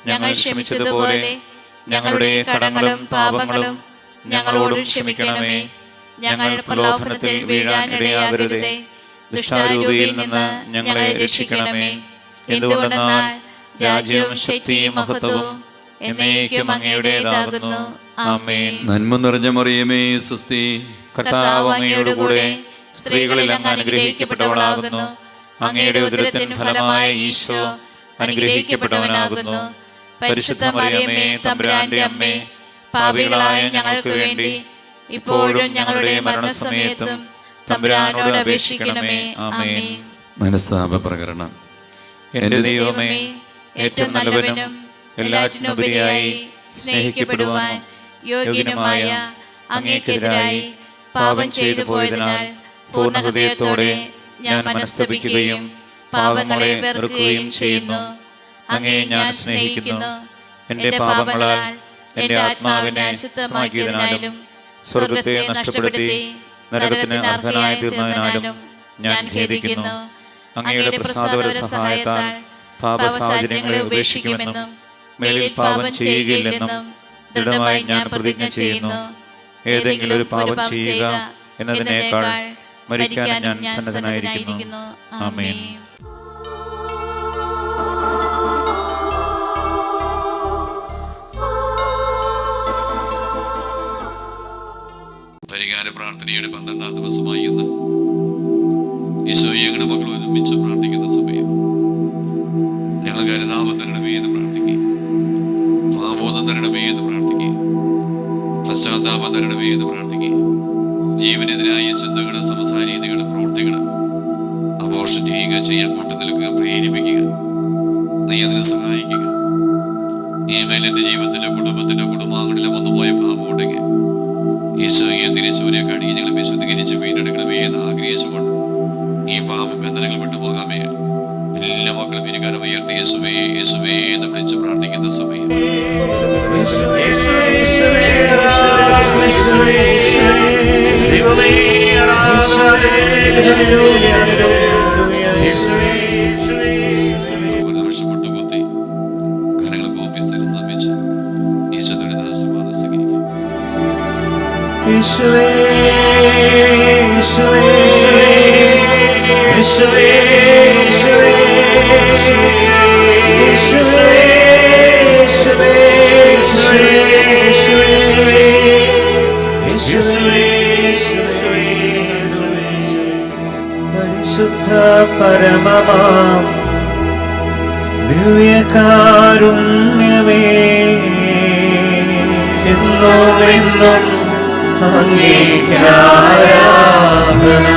ഞങ്ങൾ ക്ഷമിച്ചതുപോലെ ഞങ്ങളുടെ കടങ്ങളും പാപങ്ങളും ഞങ്ങളോടും ക്ഷമിക്കണമേ. ഞങ്ങൾ പ്രലോഭനത്തിൽ വീഴാൻ ഇടയാകരുതേ. ദുഷ്ടാരൂപിയിൽ നിന്ന് ഞങ്ങളെ രക്ഷിക്കണമേ. എന്തുകൊണ്ടെന്നാൽ രാജ്യവും ശക്തിയും മഹത്വവും എന്നേക്കും അങ്ങയുടേതാകുന്നു. ആമേൻ. നന്മ നിറഞ്ഞ മറിയമേ, സ്വസ്തി. കർത്താവ് അങ്ങയോടുകൂടെ സ്ത്രീകളിൽ അങ്ങ് അനുഗ്രഹിക്കപ്പെട്ടവളാകുന്നു. അങ്ങയുടെ ഉദരത്തിൻ ഫലമായ ഈശോ അനുഗ്രഹിക്കപ്പെട്ടവനാകുന്നു. പരിശുദ്ധ മറിയമേ, തമ്പുരാന്റെ അമ്മേ, പാപികളായ ഞങ്ങൾക്ക് വേണ്ടി ഇപ്പോഴും ഞങ്ങളുടെ മരണസമയത്തും തമ്പുരാനോട് അപേക്ഷിക്കണമേ. ആമേൻ. മനസ്താപ പ്രകരണം. എന്റെ ദൈവമേ, ഏറ്റവും നല്ലവനും എല്ലാറ്റിനുപരിയായി സ്നേഹിക്കപ്പെടുവാൻ യോഗ്യനുമായ അങ്ങേക്കെതിരായി പാപം ചെയ്തു പോയതിനാൽ പൂർണ്ണ ഹൃദയത്തോടെ ഞാൻ മനസ്തപിക്കുകയും പാപങ്ങളെ വെറുക്കുകയും ചെയ്യുന്നു. അങ്ങയെ ഞാൻ സ്നേഹിക്കുന്നു. എന്റെ പാപങ്ങളാൽ എന്റെ ആത്മാവിനെ അശുദ്ധമാക്കിയതിനാലും സ്വർഗത്തെ നഷ്ടപ്പെടുത്തി നരകത്തിന് അർഹനായി തീർന്നതിനാലും ഞാൻ ഖേദിക്കുന്നു. അങ്ങയുടെ പ്രസാദപര സഹായത്താൽ പാപസാഹചര്യങ്ങളെ ഉപേക്ഷിക്കുമെന്നും മേലിൽ പാപം ചെയ്യുകയില്ലെന്നും ദൃഢമായി ഞാൻ പ്രതിജ്ഞ ചെയ്യുന്നു, ഏതെങ്കിലും ഒരു പാപം ചെയ്യുക എന്നതിനേക്കാൾ മരിക്കാൻ ഞാൻ സന്നദ്ധനായിരിക്കുന്നു. ആമേൻ. പരിഹാര പ്രാർത്ഥനയുടെ 12-ാം ദിവസമായി ഇന്ന് ഈശോയെ ഞങ്ങളുടെ മക്കൾ ഒരുമിച്ച് പ്രാർത്ഥിക്കുന്ന സമയം ഞങ്ങൾക്ക് അനുതാപം തരണമേ എന്ന് പ്രാർത്ഥിക്കുക, പാപബോധം തരണമേ എന്ന് പ്രാർത്ഥിക്കുക, പശ്ചാത്താപം തരണമേ എന്ന് പ്രാർത്ഥിക്കുക. ജീവനെതിരായ ചിന്തകള്, സംസാരീതികള്, പ്രവൃത്തികള് അബോർഷൻ ചെയ്യുക, ചെയ്യാൻ കൂട്ടു നിൽക്കുക, പ്രേരിപ്പിക്കുക. നീ അതിനെ സഹായിക്കുക. ഇനിമേൽ എൻ്റെ ജീവിതത്തിലെ, കുടുംബത്തിൻ്റെ, കുടുംബാംഗങ്ങളിലെ വന്നുപോയ പാപമുണ്ടെങ്കിൽ ഈശോയെ തിരിച്ചവനെ കഴുകി ഞങ്ങൾ വിശുദ്ധീകരിച്ച് വീണ്ടെടുക്കണമേ എന്ന് ആഗ്രഹിച്ചുകൊണ്ട് ഈ പാപബന്ധനങ്ങൾ വിട്ടുപോകാമേ. എല്ലാ മക്കളും ഇരുകാലം ഉയർത്തി യേശുവേ യേശുവേ എന്ന് വിളിച്ച് പ്രാർത്ഥിക്കുന്ന സമയം ഒരു നിമിഷം മുട്ടുകുത്തി കരങ്ങൾ കൂപ്പി ശ്രമിച്ച് ഈശോയുടെ ദാസമാനം സ്വീകരിക്കാം. യേശുവേ യേശുവേ യേശുവേ യേശുവേ യേശുവേ യേശുവേ പരിശുദ്ധ പരമമാം ദിവ്യകാരുണ്യമേ, എന്നും എന്നും അങ്ങേക്ക് ആരാധന.